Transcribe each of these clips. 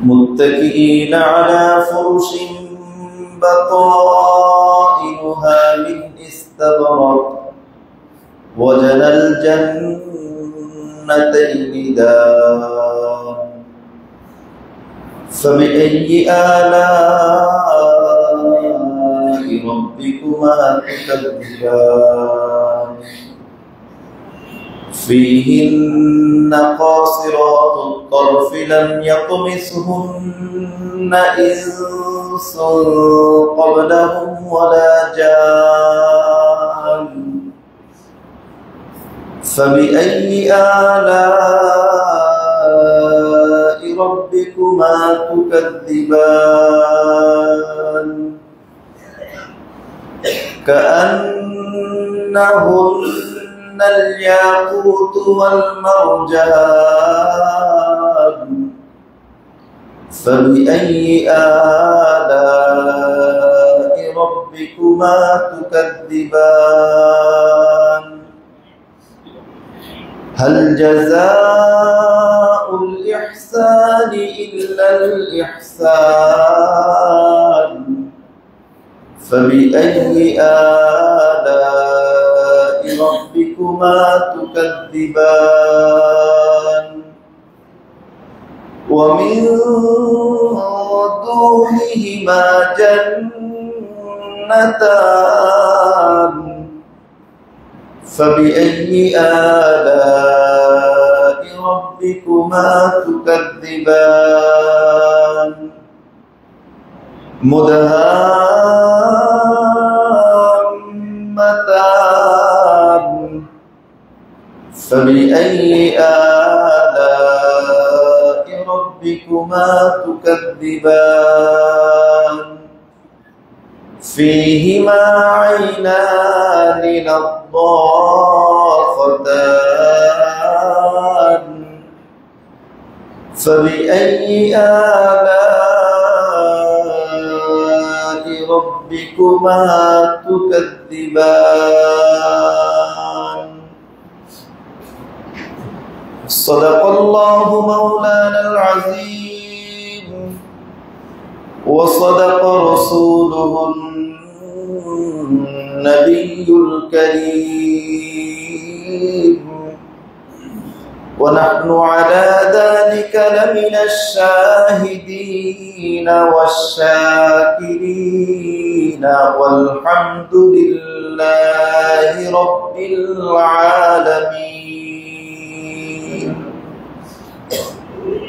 متكئين على فرش بطائنها من استبرق وجنى الجنتين دان فبأي آلاء ربكما تكذبان فيهن قاصرات الطرف لم يطمثهن إنس قبلهم ولا جان فبأي آلاء ربكما تكذبان كأنهن الياقوت والمرجان فبأي آلاء ربكما تكذبان هل جزاء الإحسان إلا الإحسان فبأي آلاء ربكما تكذبان ومن دونهما جنتان فبأي آلاء ربكما تكذبان مدهامتان فبأي آلاء ربكما تكذبان فيهما عينان نضاختان فبأي آلاء ربكما تكذبان صدق الله مولانا العظيم وصدق رسوله النبي الكريم ونحن على ذلك لمن الشاهدين والشاكرين والحمد لله رب العالمين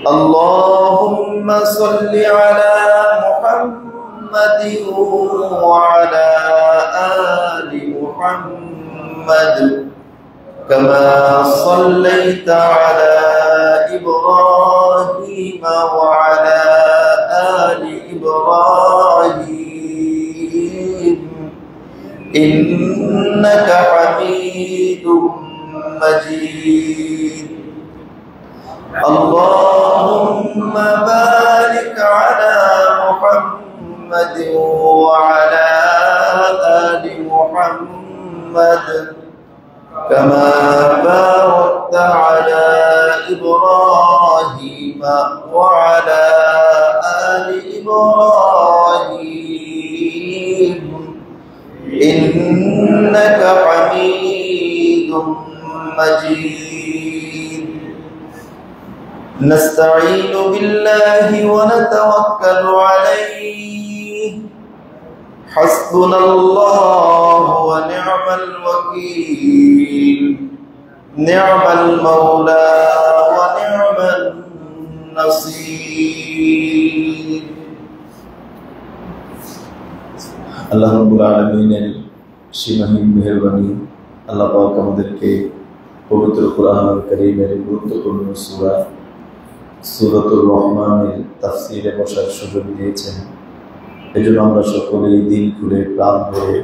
اللهم صل على محمد وعلى آل محمد كما صليت على إبراهيم وعلى آل إبراهيم إنك حميد مجيد اللهم بارك على محمد وعلى آل محمد كما باركت على إبراهيم وعلى آل إبراهيم إنك حميد مجيد نستعين بالله ونتوكل عليه حسبنا الله ونعم الوكيل نعم المولى ونعم النصير আল্লাহ রাব্বুল আলামিনের সীমাহীন মেহেরবানি আল্লাহ পাক আমাদেরকে পবিত্র কোরআনুল কারীমের গুরুত্বপূর্ণ সূরাতুর রহমানের তাফসীরে বসার সুযোগ দিয়েছেন। এজন্য আমরা সকলেই দিল খুলে প্রাণ ভরে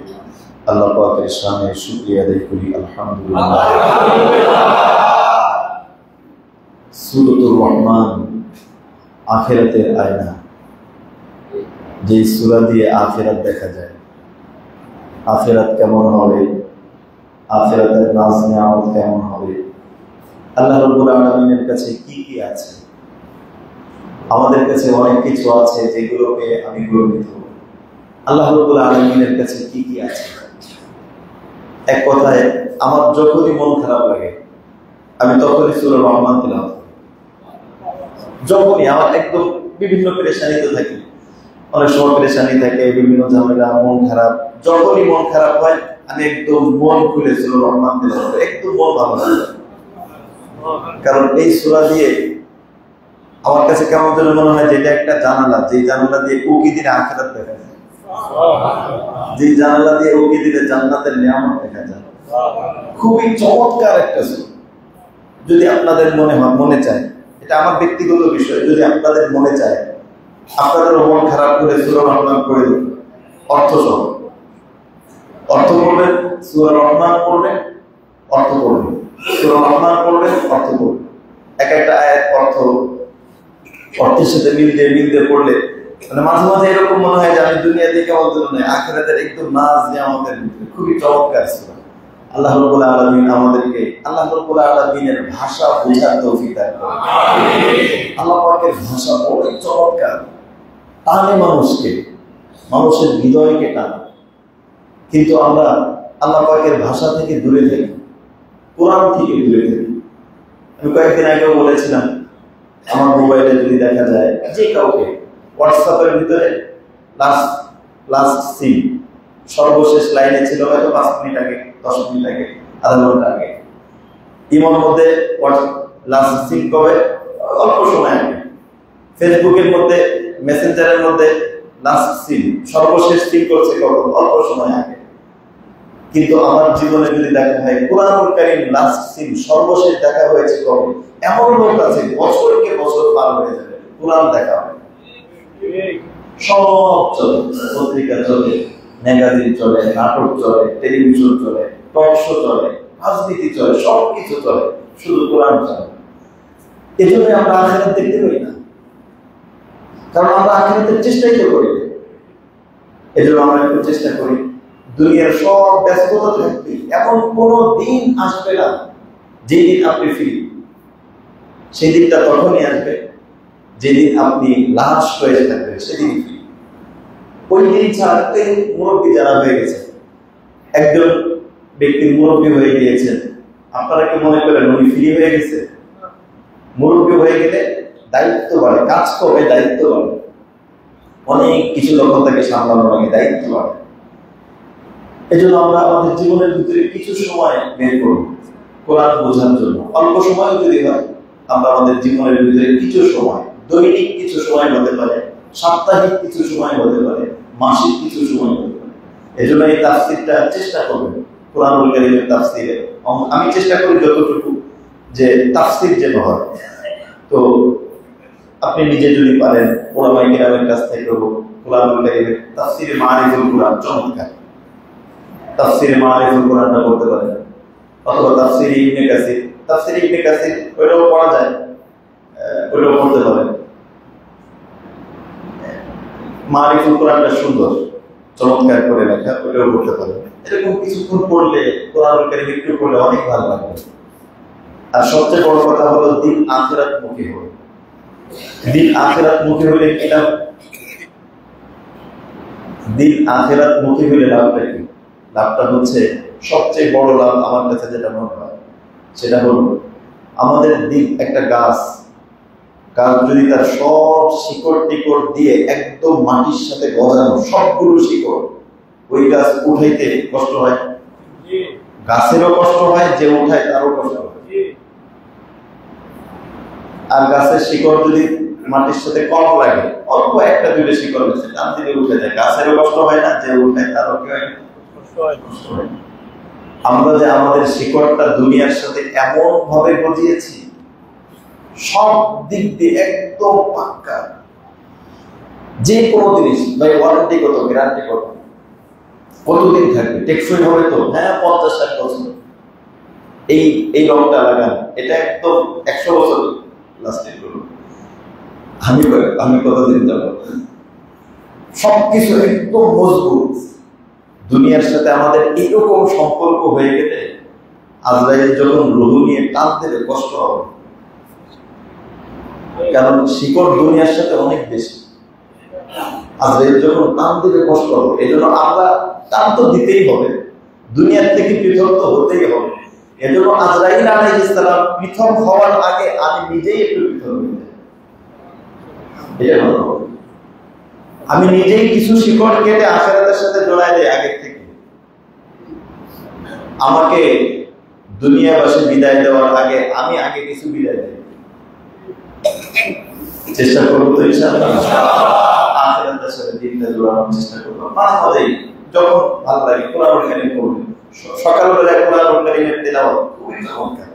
আল্লাহ পাকের শানে শুকরিয়া আদায় করি আলহামদুলিল্লাহ। সূরাতুর রহমান আখিরাতের আয়না, যে সূরা দিয়ে আখিরাত দেখা যায়, আখিরাত কেমন হবে, আখিরাতের নাজ নিয়ামত কেমন হবে, আল্লাহ রাব্বুল আলামিনের কাছে কি কি আছে, আমাদের কাছে অনেক কিছু আছে যেগুলোকে আমি গর্বিত। আল্লাহ রাব্বুল আলামিনের কাছে কি কি আছে? এক কথায় আমার যখনই মন খারাপ লাগে আমি তখনই সূরা রহমান তিলাওয়াত করি। যখনই আমার একদম বিভিন্ন পেরেশানিতে থাকি, অনেক সময় পেরেশানি থাকে, বিভিন্ন ঝামেলা, মন খারাপ, যখনই মন খারাপ হয় আমি একদম মন খুলে সূরা রহমান তিলাওয়াত করি, একদম মন ভালো লাগে। কারণ এই সূরা দিয়ে আমার কাছে কেমন যেন মনে হয় যেটা একটা জানালা, যে জানালা দিয়ে উকি দিলে আখিরাত দেখা যায়, যে জানালা দিয়ে উকি দিলে জান্নাতের নিয়ামত দেখা যায়। খুবই চমৎকার একটা সূরা। যদি আপনাদের মনে চায়, এটা আমার ব্যক্তিগত বিষয়, যদি আপনাদের মনে চায় আপনাদের মন খারাপ করে সূরা রহমান করে দিন, অর্থ সহ অর্থ করবেন, সূরা রহমান পড়বেন, অর্থ করবেন, সূরা রহমান পড়বেন, অর্থ করবেন। এক একটা আয়াত অর্থের সাথে মিলতে পড়লে মানে মাঝে মাঝে এরকম মনে হয় যে আমি দুনিয়াতে কেমন নয়, আখিরাতের একদম নাজ নিয়ামতের খুবই চমৎকার সূরা। আল্লাহ রাব্বুল আলামিন আমাদেরকে আল্লাহ রাব্বুল আলামিনের ভাষা বোঝার তৌফিক দান করুন। আল্লাহ পাকের ভাষা বড় চমৎকার, টানে মানুষের হৃদয়কে টানে। কিন্তু আমরা আল্লাহ পাকের ভাষা থেকে দূরে থাকি, কোরআন থেকে দূরে থাকি। আমি কয়েকদিন আগেও বলেছিলাম, আমার মোবাইলে যদি দেখা যায় যে কাউকে হোয়াটসঅ্যাপের ভিতরে লাস্ট সিন সর্বশেষ লাইনে ছিল হয়তো 5 মিনিট আগে, 10 মিনিট আগে, আধা ঘন্টা আগে। ইমোর মধ্যে লাস্ট সিন কবে? অল্প সময় আগে। ফেসবুকের মধ্যে, মেসেঞ্জারের মধ্যে লাস্ট সিন, সর্বশেষ সিন করছে কখন? অল্প সময় আগে। কিন্তু আমার জীবনে যদি দেখা হয় কোরআনুল কারীম লাস্ট সিন সর্বশেষ দেখা হয়েছে কবে? এমন লোক আছে বছরকে বছর পার হয়ে যাবে, কোরআন দেখা হয়। সব চলে, পত্রিকা চলে, ম্যাগাজিন চলে, নাটক চলে, টেলিভিশন চলে, টক শো চলে, রাজনীতি চলে, সবকিছু চলে, শুধু কোরআন চলে। এজন্য আমরা আখিরাত দেখতে পাই না, কারণ আমরা আখিরাতের চেষ্টাই তো করি। এজন্য আমরা একটু চেষ্টা করি, দুনিয়ার সব ব্যস্ততা থাকবে, এমন কোন দিন আসবে না যেদিন আপনি ফ্রি। সেই দিনটা তখনই আসবে যেদিন আপনি লাশ হয়ে থাকবেন, সেদিন ফ্রি। ওই দিন ছাড়তে মুরব্বী যারা হয়ে গেছে, একজন ব্যক্তি মুরব্বী হয়ে গিয়েছেন, আপনারা কি মনে করেন উনি ফ্রি হয়ে গেছে? মুরব্বী হয়ে গেলে দায়িত্ব বাড়ে, কাজ করবে, দায়িত্ব বাড়ে, অনেক কিছু লক্ষ্য তাকে সামলানো লাগে, দায়িত্ব বাড়ে। এজন্য আমরা আমাদের জীবনের ভিতরে কিছু সময় বের করব কোরআন বোঝার জন্য। অল্প সময় যদি হয়, আমরা আমাদের জীবনের ভিতরে কিছু সময়, দৈনিক কিছু সময় হতে পারে, সাপ্তাহিক কিছু সময় হতে পারে, মাসিক কিছু সময় হতে পারে। এজন্য এই তাফসীরটা চেষ্টা করবেন, কোরআনুল কারীমের তাফসীরে আমি চেষ্টা করি যতটুকু যে তাফসীর যেন হয়। তো আপনি নিজে যদি পারেন ওলামায়ে কেরামের কাছ থেকে কোরআনুল কারীমের তাফসীরে মারিফুল কোরআন চমৎকার, তাফসীরে মারিফুল কোরআনটা পড়তে পারেন, অথবা তাফসীরে ইবনে কাসির ওইটাও পড়া যায়, ওইটাও পড়তে পারেন। মারিফুল কোরআনটা সুন্দর, চমৎকার করে লেখা, ওইটাও পড়তে পারেন। এরকম কিছুক্ষণ পড়লে, কোরআনুল কারীম একটু পড়লে অনেক ভালো লাগবে। আর সবচেয়ে বড় কথা হলো দিন আখিরাত মুখী হবে। দিন আখিরাত মুখী হলে কিতাব, দিন আখিরাত মুখী হলে লাভটা কি? লাভটা হচ্ছে সবচেয়ে বড় লাভ আমার কাছে যেটা মনে হয় সেটা হলো আমাদের দিন একটা গাছ যদি তার সব শিকড় টিকড় দিয়ে একদম মাটির সাথে গজানো সবগুলো শিকড়, ওই গাছ উঠাইতে কষ্ট হয়, গাছেরও কষ্ট হয়, যে উঠায় তারও কষ্ট হয়। আর গাছের শিকড় যদি মাটির সাথে কম লাগে, অল্প একটা দুইটা শিকড় গেছে টান দিলে উঠে যায়, গাছেরও কষ্ট হয় না, যে উঠায় তারও কি হয়? কষ্ট হয়। আমরা যে আমাদের শিকড়টা দুনিয়ার সাথে এমন ভাবে গজিয়েছি, সব দিক দিয়ে একদম পাক্কা, যে কোনো জিনিস ভাই ওয়ারেন্টি কত, গ্যারান্টি কত, কতদিন থাকবে, টেকসই হবে তো? হ্যাঁ, 50-60 বছর। এই রংটা লাগান, এটা একদম 100 বছর লাস্টিং করবে। আমি কতদিন যাব? সবকিছু একদম মজবুত। দুনিয়ার সাথে আমাদের এরকম সম্পর্ক হয়ে গেলে আজরাইল যখন রূহ নিয়ে টান দেবে কষ্ট হবে। কারণ শিকড় দুনিয়ার সাথে অনেক বেশি। আজরাইল যখন টান দিবে কষ্ট হবে, এই জন্য আমরা টান তো দিতেই হবে, দুনিয়ার থেকে পৃথক তো হতেই হবে। এজন্য আজরাইল আলাইহিস সালাম পৃথক হওয়ার আগে আমি নিজেই একটু পৃথক হই, আমি নিজেই কিছু শিকড় কেটে আখিরাতের সাথে জড়ায় দেই আগে থেকে। আমাকে দুনিয়াবাসী বিদায় দেওয়ার আগে আমি আগে কিছু বিদায় দেই, চেষ্টা করবো তো ইনশাআল্লাহ আখিরাতের সাথে দিনটা জোড়ানোর চেষ্টা করবো। মাঝে মাঝে যখন ভালো লাগে কোরআন কারীম পড়বেন, সকালবেলায় কোরআন কারীমের তেলাওয়াত খুবই চমৎকার।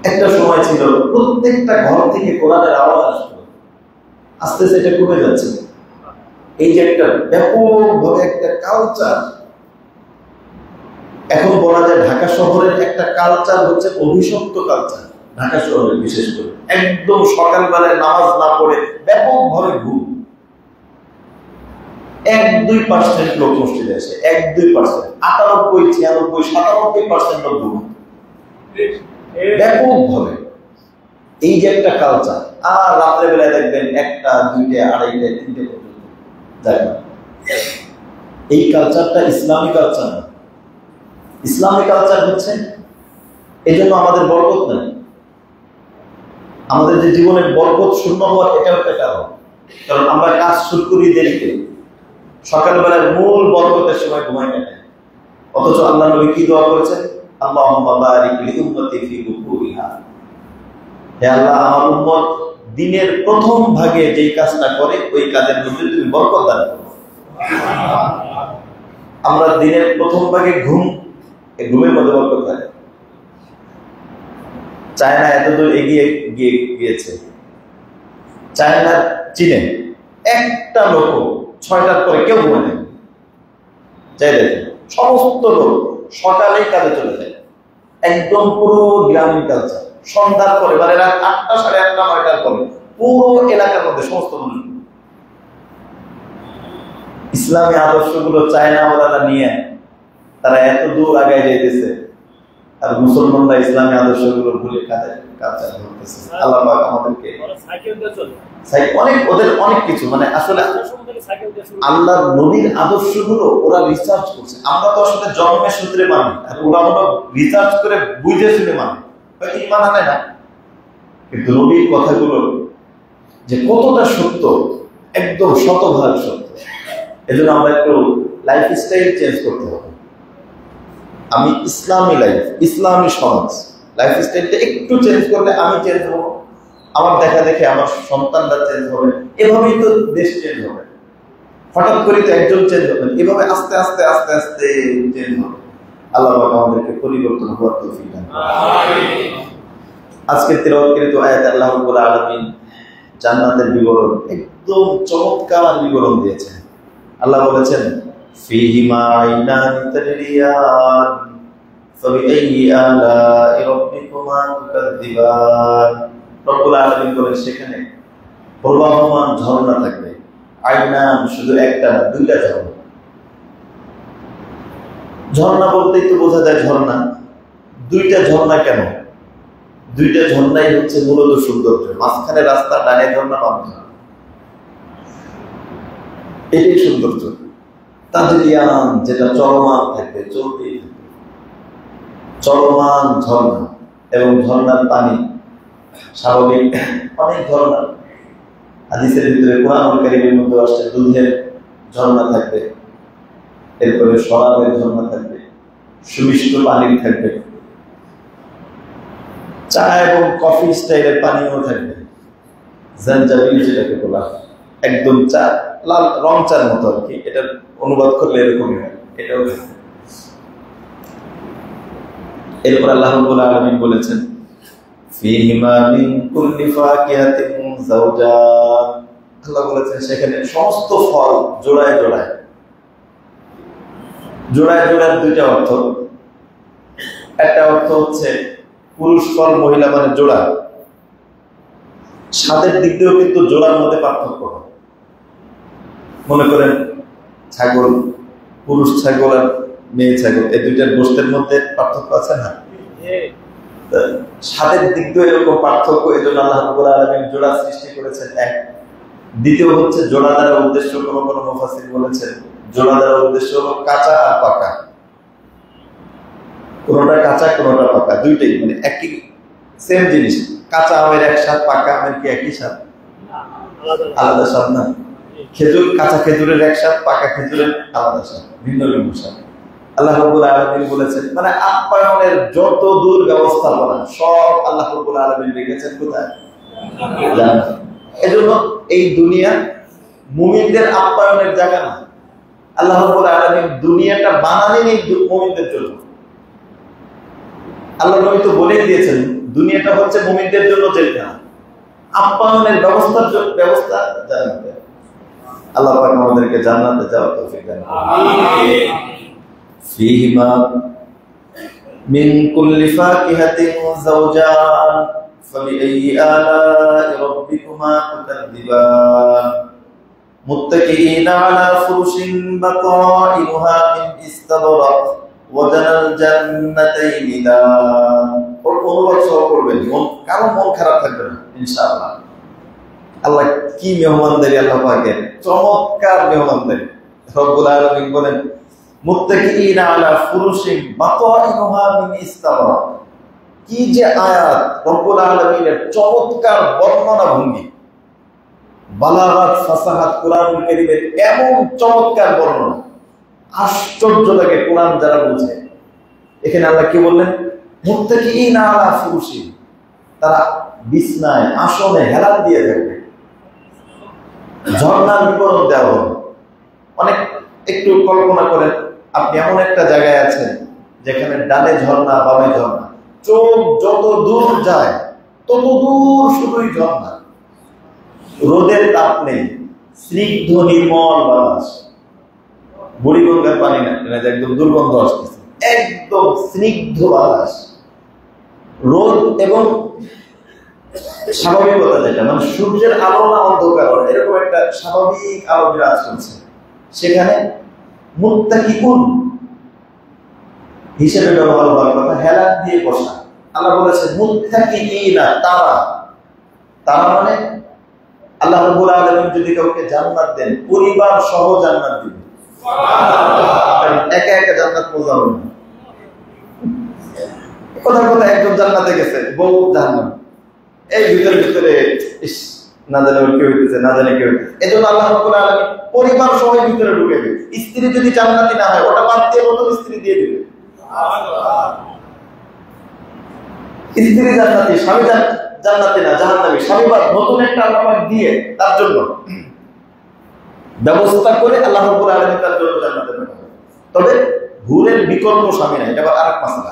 একটা সময় ছিল প্রত্যেকটা ঘর থেকে কোরআনের আওয়াজ আসতো, আস্তে আস্তে এটা কমে যাচ্ছে। এই যে একটা ব্যাপকভাবে একটা কালচার, এখন বলা যায় ঢাকা শহরের একটা কালচার হচ্ছে অভিশপ্ত কালচার। ঢাকা শহরে বিশেষ করে একদম সকালবেলায় নামাজ না পড়ে ব্যাপকভাবে ঘুম। 1-2% লোক মসজিদে আসে, 1-2%, 98, 96, 97% লোক ঘুম ব্যাপকভাবে। এই যে একটা কালচার, আর রাত্রে বেলায় দেখবেন 1টা, 2টা, 2:30, 3টে পর্যন্ত যাবে। এই কালচারটা ইসলামী কালচার না। ইসলামী কালচার হচ্ছে এই জন্য আমাদের বরকত নাই, আমাদের যে জীবনের বরকত শূন্য হওয়ার এটা একটা কারণ। কারণ আমরা কাজ শুরু করি দেরিতে, সকালবেলার মূল বরকতের সময় ঘুমাই কাটাই। অথচ আল্লাহ নবী কি দোয়া করেছেন? আল্লাহুম্মা বারিক লি উম্মতি ফি বুকুরিহা, হে আল্লাহ আমার উম্মত দিনের প্রথম ভাগে যেই কাজটা করে ওই কাজের মধ্যে তুমি বরকত দান করো। আমরা দিনের প্রথম ভাগে ঘুমের মধ্যে বরকত হয়। চায়না এতদূর এগিয়ে গিয়েছে, চায়না চীনে একটা লোক 6টার পরে কেউ ঘুমায় না। যাই দেখেন সমস্ত লোক সকালেই কাজে চলে যায়, একদম পুরো গ্রামীণ কালচার। সন্ধ্যার পরে মানে রাত 8টা, 8:30, 9টার পরে পুরো এলাকার মধ্যে সমস্ত মানুষ ইসলামী আদর্শগুলো চায়না ওরা নিয়ে তারা এত দূর আগায় যাইতেছে, আর মুসলমানরা ইসলামী আদর্শগুলো ভুলে কালচার করতেছে। আল্লাহ পাক আমাদেরকে ওদের অনেক কিছু মানে আসলে আল্লাহর নবীর আদর্শগুলো ওরা রিসার্চ করছে। আমরা তো আসলে জন্মের সূত্রে মানি, আর ওরা হলো রিসার্চ করে বুঝে শুনে মানে, হয়তো ইমান আনে না, কিন্তু নবীর কথাগুলো যে কতটা সত্য, একদম শতভাগ সত্য। এজন্য আমরা একটু লাইফস্টাইল চেঞ্জ করতে হবে। আমি ইসলামী লাইফ, ইসলামী সমাজ, লাইফস্টাইলটা একটু চেঞ্জ করলে আমি চেঞ্জ হব, আমার দেখা দেখে আমার সন্তানরা চেঞ্জ হবে, এভাবেই তো দেশ চেঞ্জ হবে। হঠাৎ করে তো একজন চেঞ্জ হবে, এভাবে আস্তে আস্তে আস্তে আস্তে চেঞ্জ হবে। আল্লাহ পাক আমাদেরকে পরিবর্তন হওয়ার তৌফিক দান করুন। আমিন। আজকে তিলাওয়াতকৃত আয়াতে আল্লাহ রাব্বুল আলামিন জান্নাতের বিবরণ, একদম চমৎকার বিবরণ দিয়েছেন। আল্লাহ বলেছেন ফীহিমা আইনানি তাজরিয়ান ফাবিআইয়ি আলাই রাব্বিকুমা তুকাযযিবান। রব্বুল আলামিন বলেন সেখানে প্রবাহমান ঝর্ণা থাকবে। আইনান শুধু একটা না, 2টা ঝর্ণা। ঝর্ণা বলতেই তো বোঝা যায় ঝর্ণা। 2টা ঝর্ণা কেন? 2টা ঝর্ণাই হচ্ছে মূলত সৌন্দর্য। মাঝখানে রাস্তা, ডানে ঝর্ণা, বামে ঝর্ণা, এটাই সৌন্দর্য। তাজরিয়ান যেটা চলমান থাকবে, চলতেই থাকবে, চলমান ঝর্ণা। এবং ঝর্ণার পানি স্বাভাবিক অনেক ঝর্ণা হাদিসের ভিতরে কোরআন কারীমের মধ্যে আসছে দুধের ঝর্ণা থাকবে, এরপরে শরাবের ঝর্ণা থাকবে, সুমিষ্ট পানির থাকবে, চা এবং কফি স্টাইলের পানিও থাকবে, জানজাবিল যেটাকে বলা হয়, একদম চা, লাল রং চার মতো আর কি, এটা অনুবাদ করলে এরকমই হয়, এটাও থাকবে। এরপর আল্লাহ রাব্বুল আলামিন বলেছেন ফীহিমা মিন কুল্লি ফাকিহাতিন যাওজান। আল্লাহ বলেছেন সেখানে সমস্ত ফল জোড়ায় জোড়ায়। জোড়ায় জোড়ায় 2টা অর্থ। একটা অর্থ হচ্ছে পুরুষ ফল, মহিলা মানে জোড়া। স্বাদের দিক দিয়েও কিন্তু জোড়ার মধ্যে পার্থক্য হয়। মনে করেন ছাগল, পুরুষ ছাগল আর মেয়ে ছাগল, এই 2টার গোশতের মধ্যে পার্থক্য আছে না? স্বাদের দিক দিয়ে এরকম পার্থক্য, এই জন্য আল্লাহ রাব্বুল আলামিন জোড়া সৃষ্টি করেছেন এক। দ্বিতীয় হচ্ছে জোড়া দ্বারা উদ্দেশ্য, কোনো কোনো মুফাসসির বলেছেন জোড়া দ্বারা উদ্দেশ্য হলো কাঁচা আর পাকা, কোনোটা কাঁচা কোনোটা পাকা, দুইটাই মানে একই সেম জিনিস। কাঁচা আমের এক স্বাদ, পাকা আমের কি একই স্বাদ? আলাদা স্বাদ না। খেজুর, কাঁচা খেজুরের এক স্বাদ, পাকা খেজুরের আলাদা স্বাদ, ভিন্ন ভিন্ন স্বাদ। আল্লাহ রাব্বুল আলামিন বলেছেন মানে আপ্যায়নের যত দূর ব্যবস্থাপনা সব আল্লাহ রাব্বুল আলামিন রেখেছেন কোথায়? জান্নাতে। এজন্য এই দুনিয়া মুমিনদের আপ্যায়নের জায়গা না। আল্লাহ রাব্বুল আলামিন দুনিয়াটা বানালেন এই মুমিনদের জন্য। আল্লাহ নবী তো বলে দিয়েছেন দুনিয়াটা হচ্ছে মুমিনদের জন্য জেলখানা, আপ্যায়নের ব্যবস্থা জান্নাতে। আল্লাহ পাক আমাদেরকে জান্নাতে যাওয়ার তৌফিক দান করুন। আমিন। ফীহিমা মিন কুল্লি ফাকিহাতিন যাওজান ফাবিআইয়ি আলা'i রাব্বিকুমা তুকাযযিবান মুত্তাকিঈনা আলা ফুরুশিন বাতাইনুহা মিন ইস্তাবরাক ওয়া জানাল জান্নাতাইনি দান। ওর অনুবাদ সহ করবেন, কারো মন খারাপ থাকবে না ইনশাআল্লাহ। আল্লাহ কি মেহমানদারি, আল্লাহ পাকের চমৎকার মেহমানদারি। রব্বুল আলামিন বলেন মুত্তাকিঈনা আলা ফুরুশিন বাতাইনুহা মিন ইস্তাবরাক। কি যে আয়াত, রব্বুল আলামিনের চমৎকার বর্ণনা ভঙ্গি, বালাগাত ফাসাহাত কোরআনুল কারীমের এমন চমৎকার বর্ণনা, আশ্চর্য লাগে কোরআন যারা বুঝে। এখানে আল্লাহ কি বললেন? মুত্তাকিঈনা আলা ফুরুশিন, তারা বিছনায় আসনে হেলান দিয়ে থাকবে। ঝর্ণার বিবরণ দেওয়া হবে। অনেক একটু কল্পনা করেন আপনি এমন একটা জায়গায় আছেন যেখানে ডানে ঝর্ণা বামে ঝর্ণা, চোখ যত দূর যায় তত দূর শুধুই ঝর্ণা, রোদের তাপ নেই, স্নিগ্ধ নির্মল বাতাস, বুড়িগঙ্গার পানি না, একদম দুর্গন্ধ আসতেছে, একদম স্নিগ্ধ বাতাস, রোদ এবং স্বাভাবিকতা যেটা মানে সূর্যের আলো না অন্ধকার, এরকম একটা স্বাভাবিক আলো বিরাজ করছে। সেখানে মুত্তাকিউন হিসেবে ব্যবহার হওয়ার কথা হেলান দিয়ে বসা। আল্লাহ বলেছে মুত্তাকিঈনা, তারা, তারা মানে আল্লাহ রাব্বুল আলামিন যদি কাউকে জান্নাত দেন পরিবার সহ জান্নাত দিবেন। সুবহানাল্লাহ। একা একা জান্নাত মজা হবে না। কথা কথা একজন জান্নাতে গেছে, বউ জান্নাত, এই ভিতরে ভিতরে না জানে কি হইতেছে, না জানে কি হইতেছে। এজন্য আল্লাহ রাব্বুল আলামিন পরিবার সহ ভিতরে ঢুকে দিবে। স্ত্রী যদি জান্নাতি না হয় ওটা বাদ দিয়ে নতুন স্ত্রী দিয়ে দিবে। সুবহানাল্লাহ। স্ত্রী জান্নাতি, স্বামী জান্নাতি না, জাহান্নামী। স্বামী বাদ নতুন একটা আল্লাহ দিয়ে তার জন্য ব্যবস্থা করে আল্লাহ রাব্বুল আলামিন তার জন্য জান্নাতে পাঠাবে। তবে হুরের বিকল্প স্বামী নাই, এটা আবার আরেক মাসলা।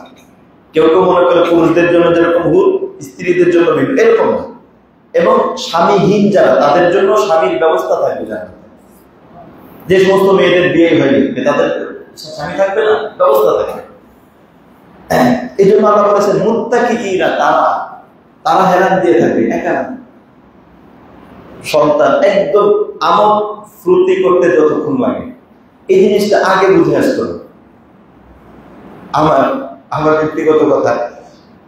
কেউ কেউ মনে করে পুরুষদের জন্য যেরকম হুর স্ত্রীদের জন্য এরকম না। এবং স্বামীহীন যারা তাদের জন্য স্বামীর ব্যবস্থা থাকবে জান্নাতে। যে সমস্ত মেয়েদের বিয়ে হয়নি তাদের স্বামী থাকবে না, ব্যবস্থা থাকবে। এই জন্য আল্লাহ বলেছেন মুত্তাকিঈনা, তারা, তারা হেলান দিয়ে থাকবে, একা না। সন্তান একদম আমোদ ফুর্তি করতে যতক্ষণ লাগে এই জিনিসটা আগে বুঝে আসতে হবে। আমার ব্যক্তিগত কথা,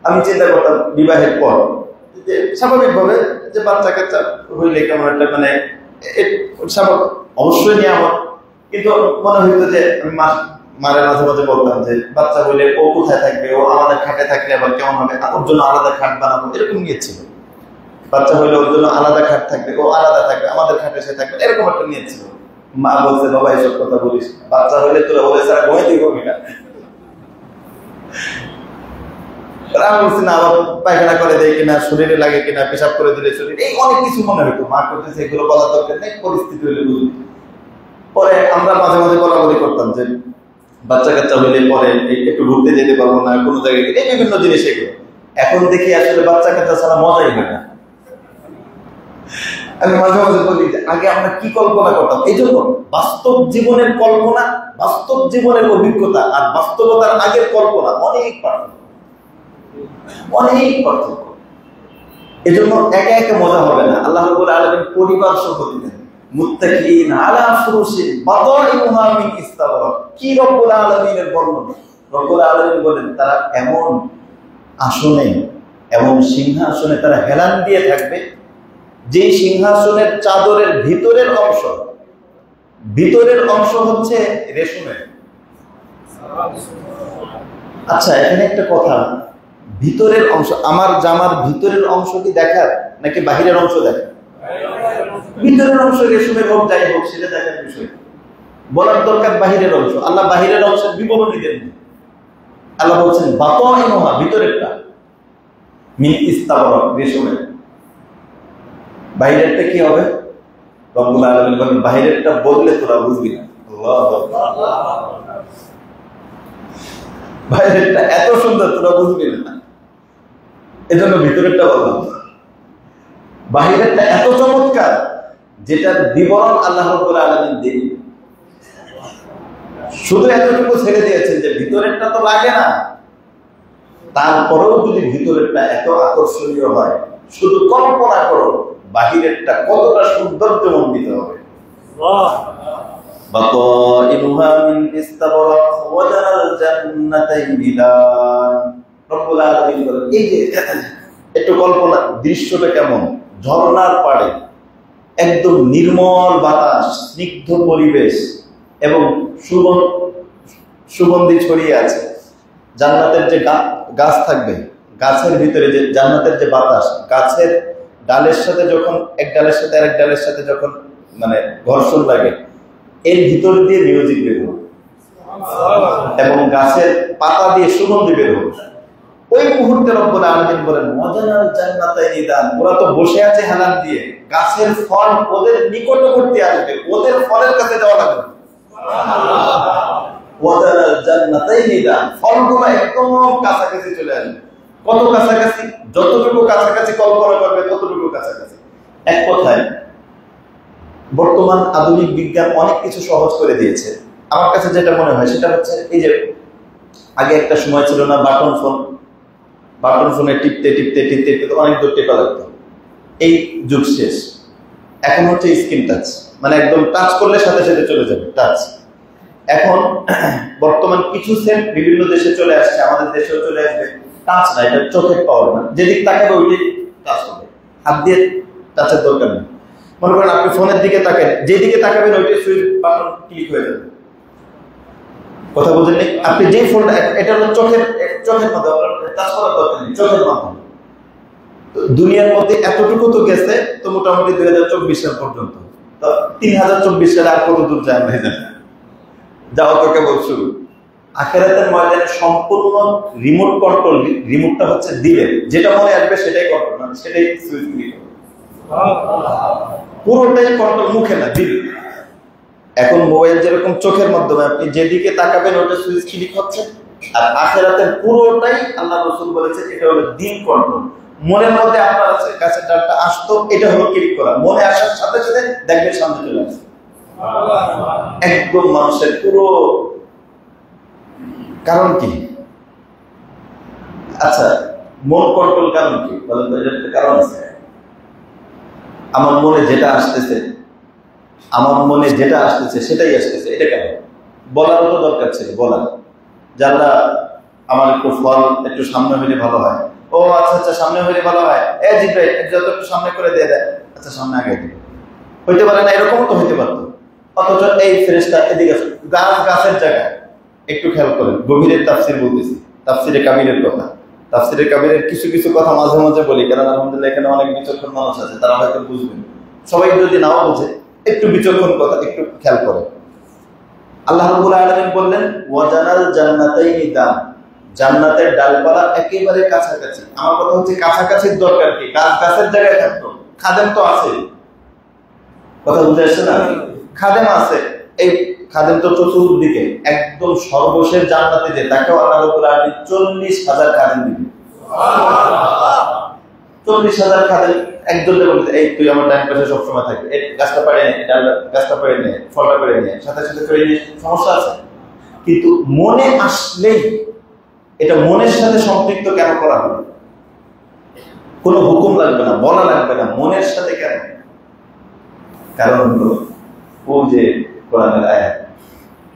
আমি চিন্তা করতাম বিবাহের পর যে স্বাভাবিকভাবে যে বাচ্চা কাচ্চা হইলে কেমন একটা মানে অবশ্যই নিয়ে আমার, কিন্তু মনে হইতো যে আমি মারে মাঝে মাঝে বলতাম যে বাচ্চা হইলে ও কোথায় থাকবে, ও আমাদের খাটে থাকলে আবার কেমন হবে, ওর জন্য আলাদা খাট বানাবো, এরকম নিয়েছিল। বাচ্চা হইলে ওর জন্য আলাদা খাট থাকবে, ও আলাদা থাকবে, আমাদের খাটে সে থাকবে, এরকম একটা নিয়েছিল। মা বলছে বাবা এইসব কথা বলিস, বাচ্চা হইলে তোরা ওদের ছাড়া ঘুমাইতেই হবে না। আমি বলছি না, আবার পায়খানা করে দেয় কিনা, শরীরে লাগে কিনা, পেশাব করে দিলে শরীর, এই অনেক কিছু মনে হইতো। মা করতেছে এগুলো বলার দরকার নেই, পরিস্থিতি হইলে বুঝলি। পরে আমরা মাঝে মাঝে বলাবলি করতাম যে বাচ্চা কাচ্চা হইলে পরে একটু ঘুরতে যেতে পারবো না, কোনো জায়গায় এই বিভিন্ন জিনিস এগুলো। এখন দেখি আসলে বাচ্চা কাচ্চা ছাড়া মজাই হয় না। আমি মাঝে মাঝে বলি যে আগে আমরা কি কল্পনা করতাম। এই জন্য বাস্তব জীবনের কল্পনা, বাস্তব জীবনের অভিজ্ঞতা আর বাস্তবতার আগের কল্পনা অনেক পার্থক্য, অনেক পার্থক্য। এই জন্য একা একা মজা হবে না। আল্লাহ রাব্বুল আলামিন পরিবার সহ দিলেন মুত্তাকিঈনা আলা ফুরুশিন বাতাইনুহা মিন ইস্তাবরাক। কি রব্বুল আলামিনের বর্ণনা! রব্বুল আলামিন বলেন তারা এমন আসনে এবং সিংহাসনে তারা হেলান দিয়ে থাকবে, যে সিংহাসনের চাদরের ভিতরের অংশ হচ্ছে রেশমের। আচ্ছা, এখানে একটা কথা, ভিতরের অংশ, আমার জামার ভিতরের অংশ কি দেখার নাকি বাহিরের অংশ দেখার? ভিতরের অংশ রেশমের হোক যাই হোক সেটা দেখার বিষয়। বলার দরকার বাহিরের অংশ। আল্লাহ বাহিরের অংশের বিবরণী দেন। আল্লাহ বলছেন বাতাইনুহা, ভিতরেরটা, মিন ইস্তাবরাক, রেশমের। বাহিরেরটা কি হবে? রব্বুল আলামিন বলেন বাহিরেরটা বললে তোরা বুঝবি না। আল্লাহু আকবার। বাহিরেরটা এত সুন্দর তোরা বুঝবি না, এজন্য ভিতরেরটা বললাম। বাহিরেরটা এত চমৎকার যেটার বিবরণ আল্লাহ রাব্বুল আলামিন দেন। শুধু এতটুকু ছেড়ে দিয়েছেন যে ভিতরেরটা তো লাগে না, তারপরেও যদি ভিতরেরটা এত আকর্ষণীয় হয়, শুধু কল্পনা করো বাহিরেরটা কতটা সৌন্দর্যমণ্ডিত হবে। বাতাইনুহা মিন ইস্তাবরাক ওয়া জানাল জান্নাতাইনি দান। রব্বুল আলামিন বলেন, এই যে একটু কল্পনা, দৃশ্যটা কেমন? ঝর্ণার পাড়ে একদম নির্মল বাতাস, স্নিগ্ধ পরিবেশ এবং সুগন্ধি ছড়িয়ে আছে। জান্নাতের যে গাছ থাকবে, গাছের ভিতরে যে জান্নাতের যে বাতাস, গাছের ডালের সাথে যখন এক ডালের সাথে আরেক ডালের সাথে যখন মানে ঘর্ষণ লাগে, এর ভিতর দিয়ে মিউজিক বের হবে এবং গাছের পাতা দিয়ে সুগন্ধি বের হবে। ওই মুহূর্তে রব্বুল আলামিন বলেন ওয়াজানাল জান্নাতাইনি দান। ওরা তো বসে আছে হেলান দিয়ে, গাছের ফল ওদের নিকটবর্তী আসবে, ওদের ফলের কাছে যাওয়া লাগবে। ওয়াজানাল জান্নাতাইনি দান, ফলগুলো একদম কাছাকাছি চলে আসবে। কত কাছাকাছি? যতটুকু কাছাকাছি কল্পনা করবে ততটুকু কাছাকাছি। এক কথায় বর্তমান আধুনিক বিজ্ঞান অনেক কিছু সহজ করে দিয়েছে। আমার কাছে যেটা মনে হয় সেটা হচ্ছে, এই যে আগে একটা সময় ছিল না বাটন ফোনে টিপতে অনেক দূর টেপা লাগতো, এই যুগ শেষ। এখন হচ্ছে স্ক্রিন টাচ, মানে একদম টাচ করলে সাথে সাথে চলে যাবে টাচ। এখন বর্তমান কিছু সেট বিভিন্ন দেশে চলে আসছে, আমাদের দেশেও চলে আসবে। টাচ না, এটা চোখের পাওয়ার না, যেদিকে তাকাবে ওইটাই টাচ হবে, হাত দিয়ে টাচের দরকার নেই। মনে করেন আপনি ফোনের দিকে তাকান, যেদিকে তাকাবেন ওইটাই সুইচ বাটন ক্লিক হয়ে যাবে। কথা বুঝেন নেই? আপনি যে ফোনটা, এটা হলো চোখের মাধ্যমে, টাচ করার দরকার নেই, চোখের মাধ্যমে। দুনিয়ার মধ্যে এতটুকু তো গেছে, তো মোটামুটি 2024 সাল পর্যন্ত। তো 3024 সালে আর কত দূর যায় ভাই? যাওয়া তো কেবল শুরু। আখিরাতের ময়দানে সম্পূর্ণ রিমোট কন্ট্রোল, রিমোটটা হচ্ছে দিলের, যেটা মনে আসবে সেটাই কন্ট্রোল, মানে সেটাই সুইচ ক্লিক হবে। পুরোটাই কন্ট্রোল, মুখে না, দিল। এখন মোবাইল যেরকম চোখের মাধ্যমে আপনি যেদিকে তাকাবেন ওটা সুইচ ক্লিক হচ্ছে, আর আখিরাতের পুরোটাই আল্লাহ রাসূল বলেছে এটা হলো দিল কন্ট্রোল। মনের মধ্যে আপনার আছে গাছের ডালটা আসতো, এটা হলো ক্লিক করা, মনে আসার সাথে সাথে দেখবেন সামনে চলে আসছে। একদম মানুষের পুরো কারণ কি? আচ্ছা, মন কন্ট্রোল কারণ কি বলেন তো? এটার একটা কারণ আছে। আমার মনে যেটা আসতেছে সেটাই আসতেছে, এটা কেন? বলারও তো দরকার ছিল, বলার যারা আমার একটু ফল একটু সামনে হইলে ভালো হয়, ও আচ্ছা সামনে হইলে ভালো হয়, যত একটু সামনে করে দিয়ে দেয়, আচ্ছা সামনে আগে দিবে, হইতে পারে না, এরকমও তো হইতে পারতো। অথচ এই ফেরেশতা এদিকে গাছের জায়গায় একটু খেয়াল করেন। গভীরের তাফসীর বলতেছি, তাফসীরে কাবীরের কথা। তাফসীরে কাবীরের কিছু কিছু কথা মাঝে মাঝে বলি, কারণ আলহামদুলিল্লাহ এখানে অনেক বিচক্ষণ মানুষ আছে, তারা হয়তো বুঝবেন। সবাই যদি নাও বুঝে, একটু বিচক্ষণ কথা একটু খেয়াল করে। আল্লাহ রাব্বুল আলামিন বললেন ওয়াজানাল জান্নাতাইনি দান, জান্নাতের ডালপালা একেবারে কাছাকাছি। আমার কথা হচ্ছে কাছাকাছির দরকার কি? গাছের জায়গায় থাকতো, খাদেম তো আছে, কথা বুঝে আসছে না? খাদেম আছে, এই খাদেম তো চতুর্দিকে, একদম সর্বশেষ জান্নাতে যে তাকেও আল্লাহ রাব্বুল আলামিন 40,000 খাদেম দিবেন। 40,000 খাদেম একজনকে বলতে, এই তুই আমার ডান পাশে সবসময় থাকবি, এই গাছটা পাড়ে নে, গাছটা পাড়ে নে, ফলটা পাড়ে নে, সাথে সাথে করে নিয়ে, সমস্যা আছে? কিন্তু মনে আসলেই এটা মনের সাথে সম্পৃক্ত কেন করা হবে? কোনো হুকুম লাগবে না, বলা লাগবে না, মনের সাথে কেন? কারণ হলো ও যে কোরআনের আয়াত,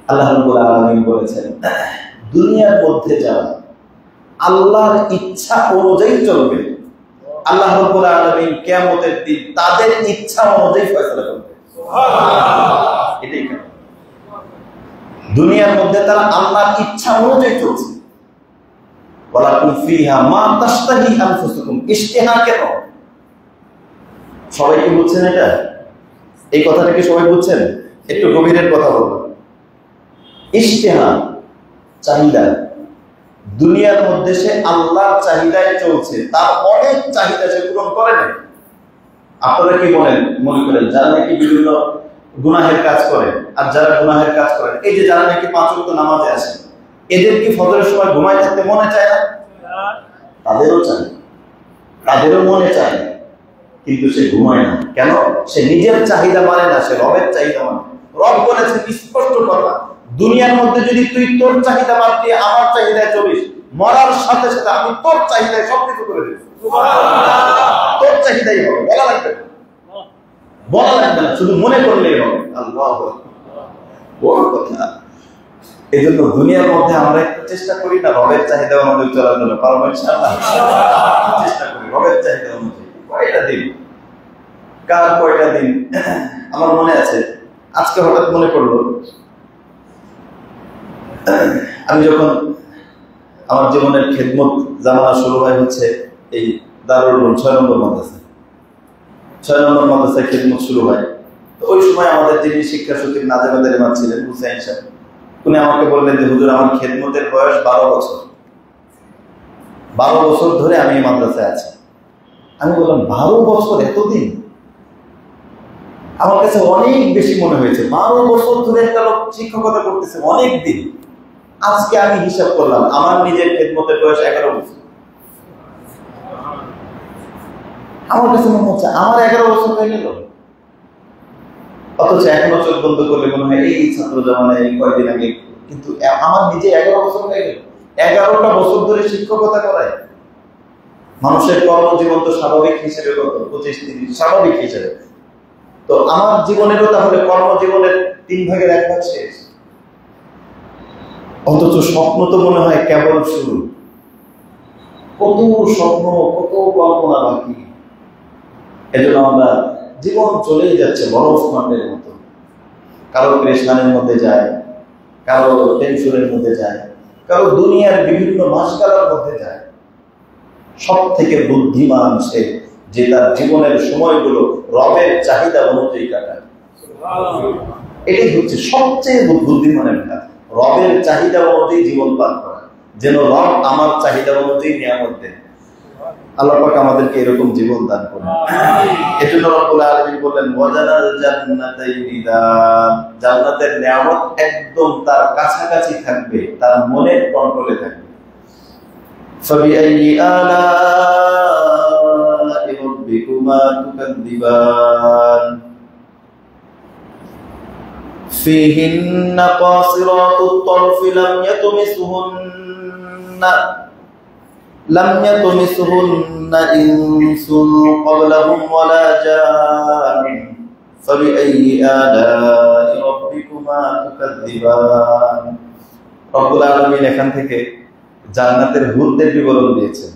আল্লাহ রাব্বুল আলামিন বলেছেন দুনিয়ার মধ্যে যারা আল্লাহর ইচ্ছা অনুযায়ী চলবে। আল্লাহ রাব্বুল আলামিন কিয়ামতের দিন তাদের ইচ্ছা অনুযায়ী ফয়সালা করবে। সুবহানাল্লাহ। এটাই কেন দুনিয়ার মধ্যে তারা আল্লাহর ইচ্ছা অনুযায়ী চলছে। ওয়ালাকুম ফিহা মা তাশতাহি আনফুসুকুম, ইশতিহা কেন? সবাই কি বুঝছেন এটা? এই কথাটা কি সবাই বুঝছেন? একটু গভীরের কথা বলবো। ইশতিহা চাহিদা, দুনিয়ার মধ্যে সে আল্লাহর চাহিদায় চলছে, তার অনেক চাহিদা সে পূরণ করে না। আপনারা কি মনে করেন যারা নাকি বিভিন্ন গুনাহের কাজ করে, আর যারা গুনাহের কাজ করে, এই যে যারা নাকি 5 ওয়াক্ত নামাজে আসে, এদের কি ফজরের সময় ঘুমায় থাকতে মনে চায় না? তাদেরও চায়, তাদেরও মনে চায়, কিন্তু সে ঘুমায় না। কেন? সে নিজের চাহিদা মানে না, সে রবের চাহিদা মানে। রব বলেছে স্পষ্ট কথা, দুনিয়ার মধ্যে যদি তুই তোর চাহিদা বাদ দিয়ে আমার চাহিদায় চলিস, মরার সাথে সাথে আমি তোর চাহিদায় সবকিছু করে দেব। তোর চাহিদাই হবে, বলা লাগবে না, বলা লাগবে না, শুধু মনে করলেই হবে। আল্লাহু আকবার, বড় কথা। এই জন্য দুনিয়ার মধ্যে আমরা একটু চেষ্টা করি না রবের চাহিদা অনুযায়ী চলার জন্য? পারবো ইনশাআল্লাহ? চেষ্টা করি রবের চাহিদা অনুযায়ী। কয়টা দিন, কার কয়টা দিন আমার মনে আছে। আজকে হঠাৎ মনে পড়লো, আমি যখন আমার জীবনের খেদমত জামানা শুরু হয় হচ্ছে এই দারুল উলুম 6 নম্বর মাদ্রাসায়, 6 নম্বর মাদ্রাসায় খেদমত শুরু হয়। তো ওই সময় আমাদের যিনি শিক্ষা সচিব নাজেমাদের ইমাম ছিলেন হুসাইন সাহেব, উনি আমাকে বললেন যে হুজুর, আমার খেদমতের বয়স 12 বছর, 12 বছর ধরে আমি এই মাদ্রাসায় আছি। আমি বললাম 12 বছর, এতদিন? আমার কাছে অনেক বেশি মনে হয়েছে। 12 বছর ধরে একটা লোক শিক্ষকতা করতেছে, অনেক দিন। আজকে আমি হিসাব করলাম, আমার নিজের খেদমতের বয়স 11 বছর। আমার কাছে মনে হচ্ছে আমার 11 বছর হয়ে গেল, অথচ এখনো চোখ বন্ধ করলে মনে হয় এই ছাত্র জমানায় এই কয়েকদিন আগে, কিন্তু আমার নিজে 11 বছর হয়ে গেল। 11টা বছর ধরে শিক্ষকতা করায়। মানুষের কর্মজীবন তো স্বাভাবিক হিসেবে কত 25-30 স্বাভাবিক হিসেবে, তো আমার জীবনেরও তাহলে কর্মজীবনের 3 ভাগের 1 ভাগ শেষ। অথচ স্বপ্ন তো মনে হয় কেবল শুরু। কত স্বপ্ন, কত কল্পনা বাকি। এজন্য আমরা জীবন চলেই যাচ্ছে বরফ খণ্ডের মতো, কারো পেরেশানির মধ্যে যায়, কারো টেনশনের মধ্যে যায়, কারো দুনিয়ার বিভিন্ন মাসকালার মধ্যে যায়। সব থেকে বুদ্ধিমান সে যে তার জীবনের সময়গুলো রবের চাহিদা অনুযায়ী কাটায়। এটাই হচ্ছে সবচেয়ে বুদ্ধিমানের কাজ, রবের চাহিদা অনুযায়ী জীবন পার করা, যেন রব আমার চাহিদা অনুযায়ী নিয়ামত দেন। আল্লাহ পাক আমাদেরকে এরকম জীবন দান করুন। এজন্য রব্বুল আলামিন বললেন ওয়াজানাল জান্নাতাইনি দান, জান্নাতের নিয়ামত একদম তার কাছাকাছি থাকবে, তার মনের কন্ট্রোলে থাকবে। ফাবিআইয়ি আলাই রাব্বিকুমা তুকাদ্দিবান ফীহিন্না কাসিরাতুত তারফি লাম ইয়াতুমিসহুন্না ইনসুন ক্বাবলাহুম ওয়ালা জান ফাবিআইয়ি আলাই রাব্বিকুমা তুকাদ্দিবান। রব্বুল আলামিন এখান থেকে জান্নাতের হুরদের বিবরণ দিয়েছেন।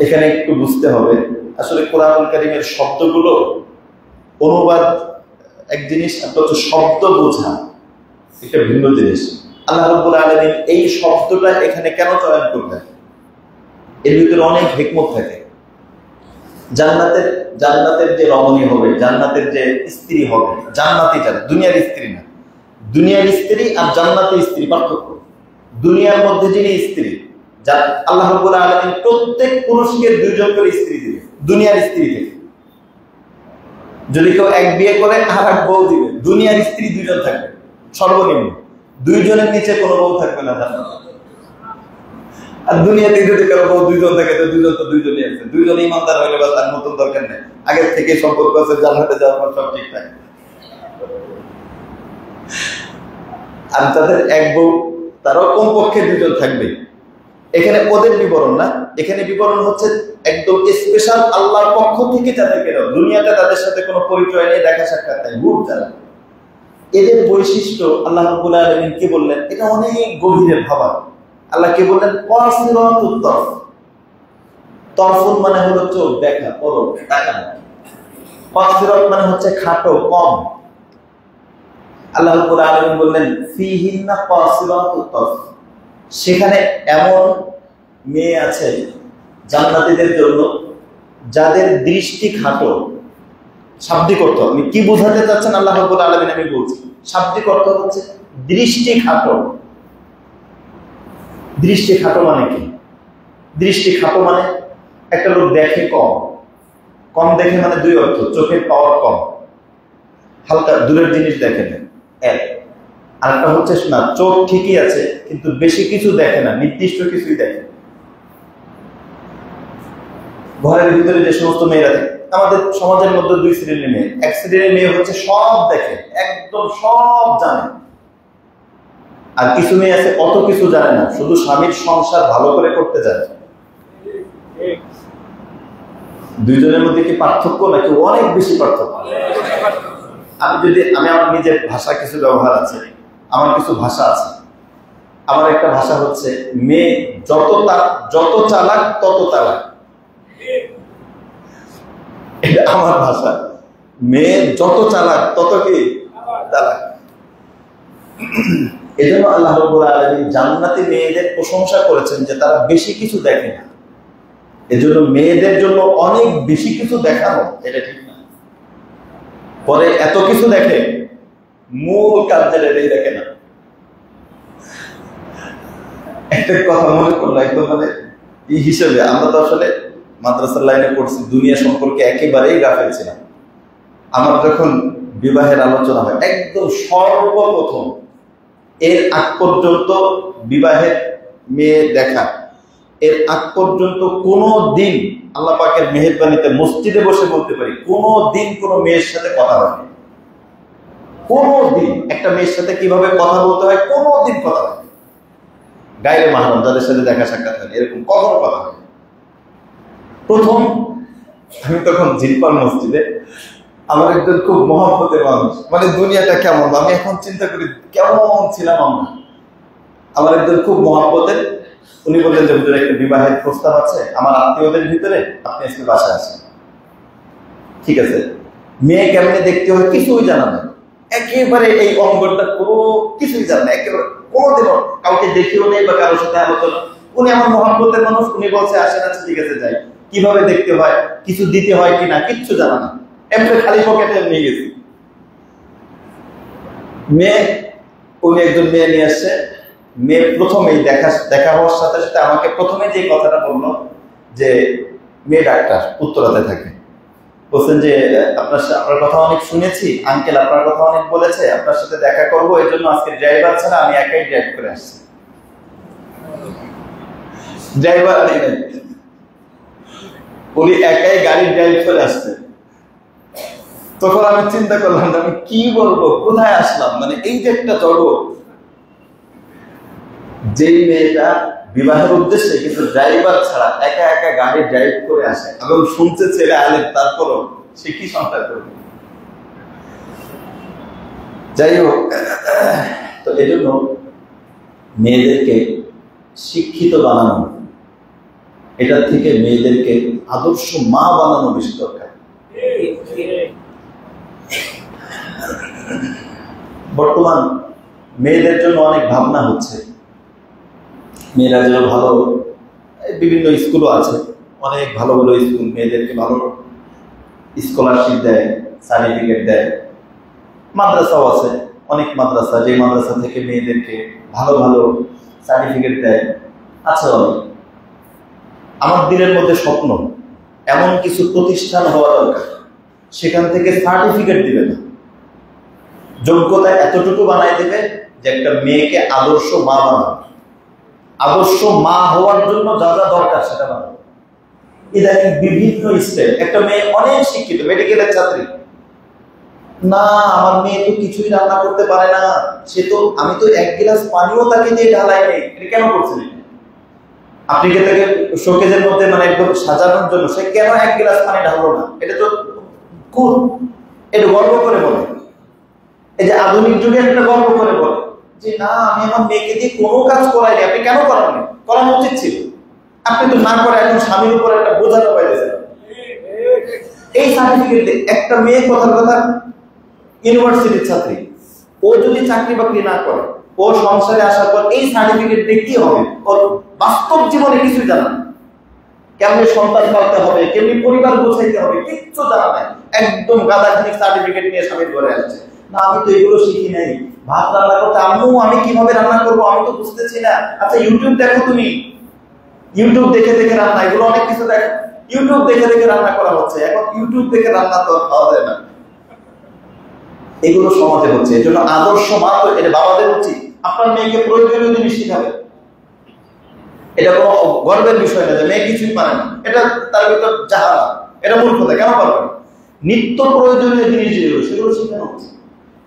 এখানে একটু বুঝতে হবে, আসলে কোরআনুল কারীমের শব্দগুলো অনুবাদ এক জিনিস, অথচ শব্দ বোঝা এটা ভিন্ন জিনিস। আল্লাহ রাব্বুল আলামিন এই শব্দটা এখানে কেন চয়ন করলেন, এর ভিতরে অনেক হিকমত থাকে। জান্নাতের যে রমণী হবে, জান্নাতের যে স্ত্রী হবে, জান্নাতি যারা, দুনিয়ার স্ত্রী না। দুনিয়ার স্ত্রী আর জান্নাতের স্ত্রী পার্থক্য। দুনিয়ার মধ্যে যিনি স্ত্রী, যা আল্লাহ রাব্বুল আলামিন প্রত্যেক পুরুষকে 2 জন করে স্ত্রী দিবে দুনিয়ার স্ত্রী থেকে। যদি কেউ এক বিয়ে করে আর এক বউ দিবে, দুনিয়ার স্ত্রী 2 জন থাকবে সর্বনিম্ন, 2 জনের নিচে কোনো বউ থাকবে না জান্নাতে। আর দুনিয়াতে যদি কারো বউ 2 জন থাকে, তো 2 জন তো 2 জনই আছে। 2 জন ইমানদার হইলে বা তার নতুন দরকার নেই, আগের থেকে সম্পর্ক আছে, জান্নাতে যাওয়ার পর সব ঠিকঠাক। আর তাদের এক বউ, তারও কমপক্ষে 2 জন থাকবে। এখানে ওদের বিবরণ না, এখানে বিবরণ হচ্ছে একদম স্পেশাল আল্লাহর পক্ষ থেকে যাদেরকে দাও। দুনিয়াতে তাদের সাথে কোনো পরিচয় নেই, দেখা সাক্ষাৎ নেই, হুর যারা, এদের বৈশিষ্ট্য আল্লাহ রাব্বুল আলামিন কি বললেন, এটা অনেক গভীরের ভাবা। আল্লাহ কি বললেন? কাসিরাতুত তরফ। তরফুন মানে হলো চোখ দেখা, পলক তাকানো। কাসিরাত মানে হচ্ছে খাটো, কম। আল্লাহ রাব্বুল আলামিন বললেন ফিহিন্না কাসিরাতুত তরফ, সেখানে এমন মেয়ে আছে জান্নাতীদের জন্য যাদের দৃষ্টি খাটো। শাব্দিক অর্থ আপনি কি বোঝাতে চাচ্ছেন আল্লাহ রাব্বুল আলামিন আমি বলছি। শাব্দিক অর্থ হচ্ছে দৃষ্টি খাটো। দৃষ্টি খাটো মানে কি? দৃষ্টি খাটো মানে একটা লোক দেখে কম। কম দেখে মানে দুই অর্থ, চোখের পাওয়ার কম, হালকা দূরের জিনিস দেখে না এক। আরেকটা হচ্ছে না, চোখ ঠিকই আছে কিন্তু বেশি কিছু দেখে না, নির্দিষ্ট কিছুই দেখে। ঘরের ভিতরে যে সমস্ত মেয়েরা থাকে, আমাদের সমাজের মধ্যে দুই শ্রেণীর মেয়ে। এক শ্রেণীর মেয়ে হচ্ছে সব দেখে, একদম সব জানে। আর কিছু মেয়ে আছে অত কিছু জানে না, শুধু স্বামীর সংসার ভালো করে করতে জানে। দুইজনের মধ্যে কি পার্থক্য নাকি অনেক বেশি পার্থক্য? আমি আমার নিজের ভাষা কিছু ব্যবহার আছে, আমার কিছু ভাষা আছে। আমার একটা ভাষা হচ্ছে মেয়ে যত চালাক তত তালাক। এটা আমার ভাষা। মেয়ে যত চালাক তত কি তালাক। এজন্য আল্লাহ রাব্বুল আলামিন জান্নাতি মেয়েদের প্রশংসা করেছেন যে তারা বেশি কিছু দেখে না। এজন্য মেয়েদের জন্য অনেক বেশি কিছু দেখানো এটা ঠিক না। পরে এত কিছু দেখে, মূল কাজের দেখে না। একটা কথা মনে করলো একদম মানে এই হিসেবে, আমরা তো আসলে মাদ্রাসার লাইনে পড়ছি, দুনিয়া সম্পর্কে একেবারেই গাফেল ছিলাম। আমার যখন বিবাহের আলোচনা হয়, একদম সর্বপ্রথম এর আগ পর্যন্ত বিবাহের মেয়ে দেখা, এর আগ পর্যন্ত কোনো দিন আল্লাহ পাকের মেহেরবানিতে মসজিদে বসে বলতে পারি কোনো দিন কোনো মেয়ের সাথে কথা হয়নি। কোনো দিন একটা মেয়ের সাথে কিভাবে কথা বলতে হয় কোনো দিন কথা হয়নি। গায়রে মাহরাম যাদের সাথে দেখা সাক্ষাৎ হয়নি, এরকম কখনো কথা হয়নি। প্রথম আমি তখন জিরপাল মসজিদে, আমার একজন খুব মহব্বতের মানুষ, মানে দুনিয়াটা কেমন আমি এখন চিন্তা করি কেমন ছিলাম আমরা। আমার একজন খুব মহব্বতের, উনি বললেন যে হুজুর একটা বিবাহের প্রস্তাব আছে আমার আত্মীয়দের ভিতরে, আপনি আজকে বাসায় আসেন। ঠিক আছে। মেয়ে কেমনে দেখতে হয় কিছুই জানা না, একেবারে এই অঙ্গনটা কোনো কিছুই জানে না, একেবারে কোনোদিনও কাউকে দেখিও নেই বা কারোর সাথে আলোচনা। উনি আমার মহব্বতের মানুষ, উনি বলছে আসেন, আচ্ছা ঠিক আছে যাই। কিভাবে দেখতে হয়, কিছু দিতে হয় কিনা কিচ্ছু জানা না, এমনি খালি পকেটে নিয়ে গেছি। মেয়ে, উনি একজন মেয়ে নিয়ে আসছে। মেয়ে প্রথমেই দেখা হওয়ার সাথে সাথে আমাকে প্রথমে যে কথাটা বললো যে মেয়ে ডাক্তার, উত্তরাতে থাকে। বলছেন যে আপনার কথা অনেক শুনেছি আঙ্কেল, আপনার কথা অনেক বলেছে, আপনার সাথে দেখা করবো, এই জন্য আজকে ড্রাইভার ছাড়া আমি একাই ড্রাইভ করে আসছি। ড্রাইভার আনি নাই, উনি একাই গাড়ি ড্রাইভ করে আসছে। তখন আমি চিন্তা করলাম আমি কি বলবো, কোথায় আসলাম, মানে এই যে একটা জগৎ। যেই মেয়েটা বিবাহের উদ্দেশ্যে কিন্তু ড্রাইভার ছাড়া একা একা গাড়ি ড্রাইভ করে আসে এবং শুনছে ছেলে আলেম, তারপরও সে কি সংসার করবে। যাই হোক, তো এই জন্য মেয়েদেরকে শিক্ষিত বানানো, এটার থেকে মেয়েদেরকে আদর্শ মা বানানো বেশি দরকার। বর্তমান মেয়েদের জন্য অনেক ভাবনা হচ্ছে, মেয়েরা যেন ভালো, বিভিন্ন স্কুলও আছে, অনেক ভালো ভালো স্কুল মেয়েদেরকে ভালো স্কলারশিপ দেয়, সার্টিফিকেট দেয়। মাদ্রাসাও আছে, অনেক মাদ্রাসা, যে মাদ্রাসা থেকে মেয়েদেরকে ভালো ভালো সার্টিফিকেট দেয় আছে অনেক। আমার দিনের মধ্যে স্বপ্ন এমন কিছু প্রতিষ্ঠান হওয়া দরকার, সেখান থেকে সার্টিফিকেট দিবে না, যোগ্যতা এতটুকু বানাই দেবে যে একটা মেয়েকে আদর্শ মা বানাবে। আদর্শ মা হওয়ার জন্য যা যা দরকার সেটা বানাবে। ইদানিং বিভিন্ন স্টেপ, একটা মেয়ে অনেক শিক্ষিত, মেডিকেলের ছাত্রী, না আমার মেয়ে তো কিছুই রান্না করতে পারে না, আমি তো এক গ্লাস পানিও তাকে দিয়ে ঢালাই নেই, এটা কেন করছে? আপনি কে তাকে শোকেজের মধ্যে মানে একদম সাজানোর জন্য সে কেন এক গ্লাস পানি ঢাললো না? এটা তো কোন, এটা গর্ব করে বলে। এই যে আধুনিক যুগে একটা গর্ব করে বলে যে না আমি আমার মেয়েকে দিয়ে কোনো কাজ করাইনি, আপনি কেন করাননি? করানো উচিত ছিল। আপনি তো না করে এখন স্বামীর উপর একটা বোঝা চাপাইতেছেন। এই সার্টিফিকেট একটা মেয়ে কথার কথা ইউনিভার্সিটির ছাত্রী, ও যদি চাকরি বাকরি না করে, ও সংসারে আসার পর এই সার্টিফিকেট দিয়ে কি হবে? ওর বাস্তব জীবনে কিছুই জানা না। কেমনি সন্তান পালতে হবে, কেমনি পরিবার গোছাইতে হবে, কিচ্ছু জানা নাই। একদম গাদাখানিক সার্টিফিকেট নিয়ে স্বামীর ঘরে আসছে। না আমি তো এগুলো শিখি নাই। ভাত রান্না করতে আম্মু আমি কিভাবে রান্না করবো আমি তো বুঝতেছি না। আচ্ছা ইউটিউব দেখো, তুমি ইউটিউব দেখে দেখে রান্না, এগুলো অনেক কিছু দেখো, ইউটিউব দেখে দেখে রান্না করা হচ্ছে। এখন ইউটিউব দেখে রান্না তো খাওয়া যায় না। এগুলো সমাজে হচ্ছে। এই জন্য আদর্শ মা তো এটা বাবাদের উচিত আপনার মেয়েকে প্রয়োজনীয় জিনিস শিখাবে। এটা কোনো গর্বের বিষয় না যে মেয়ে কিছুই পারে না, এটা তার ভিতর জাহালা, এটা মূর্খতা। কেন পারবে না? নিত্য প্রয়োজনীয় জিনিস যেগুলো সেগুলো শেখানো উচিত।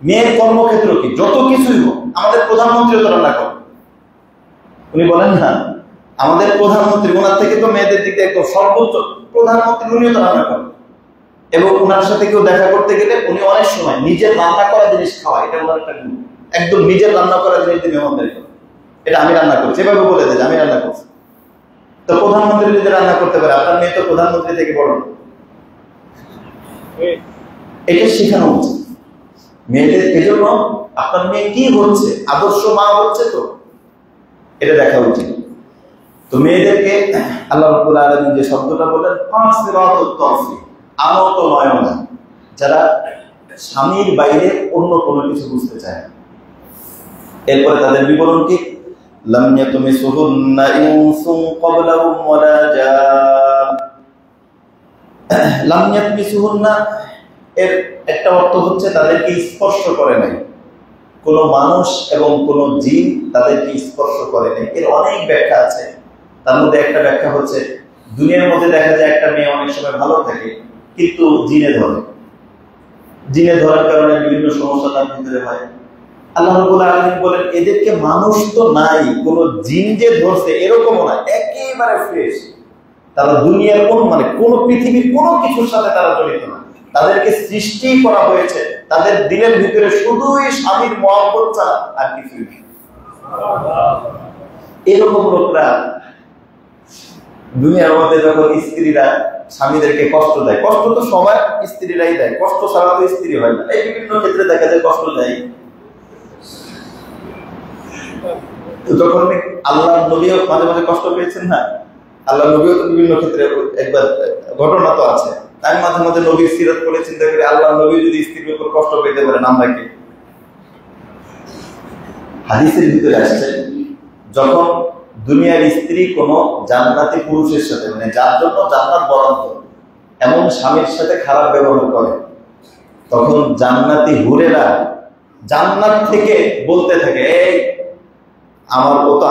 মেয়ের কর্মক্ষেত্র কি, যত কিছুই হোক, আমাদের প্রধানমন্ত্রী তো রান্না করে, উনি বলেন না আমাদের প্রধানমন্ত্রী, ওনার থেকে তো মেয়েদের দিকে একদম সর্বোচ্চ প্রধানমন্ত্রী, উনিও তো রান্না করেন। এবং ওনার সাথে কেউ দেখা করতে গেলে উনি অনেক সময় নিজের রান্না করা জিনিস খাওয়ায়, এটা ওনার একটা গুণ। একদম নিজের রান্না করা জিনিস দিয়ে মেহমানদারি করে, এটা আমি রান্না করছি, এভাবে বলে দেয় আমি রান্না করছি। তো প্রধানমন্ত্রী যদি রান্না করতে পারে, আপনার মেয়ে তো প্রধানমন্ত্রী থেকে বড়। এটা শেখানো উচিত মেয়েদের। এজন্য আপনার মেয়ে কি হচ্ছে, আদর্শ মা হচ্ছে তো এটা দেখা উচিত। তো মেয়েদেরকে আল্লাহ রাব্বুল আলামিন যে শব্দটা বলেন, আনত নয়না, যারা স্বামীর বাইরে অন্য কোনো কিছু বুঝতে চায় না। এরপরে তাদের বিবরণ কি, লাম ইয়াতমিসুহুন্না ইনসুন ক্বাবলাহুম ওয়ালা জান। লাম ইয়াতমিসুহুন্না এর একটা অর্থ হচ্ছে তাদেরকে স্পর্শ করে নাই, কোনো মানুষ এবং কোনো জিন তাদেরকে স্পর্শ করে নাই। এর অনেক ব্যাখ্যা আছে। তার মধ্যে একটা ব্যাখ্যা হচ্ছে, দুনিয়ার মধ্যে দেখা যায় একটা মেয়ে অনেক সময় ভালো থাকে কিন্তু জিনে ধরে, জিনে ধরার কারণে বিভিন্ন সমস্যা তার ভিতরে হয়। আল্লাহ রাব্বুল আলামিন বলেন এদেরকে মানুষ তো নাই, কোন জিন যে ধরছে এরকমও না, একেবারে ফ্রেশ। তারা দুনিয়ার কোন পৃথিবীর কোনো কিছুর সাথে তারা জড়িত না। তাদেরকে সৃষ্টি করা হয়েছে, তাদের দিলের ভিতরে শুধুই স্বামীর মহব্বত ছাড়া আর কিছুই নেই। এরকম লোকরা দুনিয়ার মধ্যে যখন স্ত্রীরা স্বামীদেরকে কষ্ট দেয়, কষ্ট তো সবার স্ত্রীরাই দেয়, কষ্ট ছাড়া তো স্ত্রী হয় না। এই বিভিন্ন ক্ষেত্রে দেখা যায় কষ্ট দেয়। যখন আল্লাহ নবীও মাঝে মাঝে কষ্ট পেয়েছেন না, আল্লাহ নবীও তো বিভিন্ন ক্ষেত্রে একবার ঘটনা তো আছে। আমি মাঝে মাঝে নবীর সিরাত করে চিন্তা করি, আল্লাহ নবী যদি স্ত্রীর উপর কষ্ট পেতে পারেন আমরা কি? হাদিসের ভিতরে আসছে, যখন দুনিয়ার স্ত্রী কোন জান্নাতি পুরুষের সাথে, যার জন্য জান্নাত বরাদ্দ, এমন স্বামীর সাথে খারাপ ব্যবহার করে, তখন জান্নাতি হুরেরা জান্নাত থেকে বলতে থাকে, এই আমার ও তো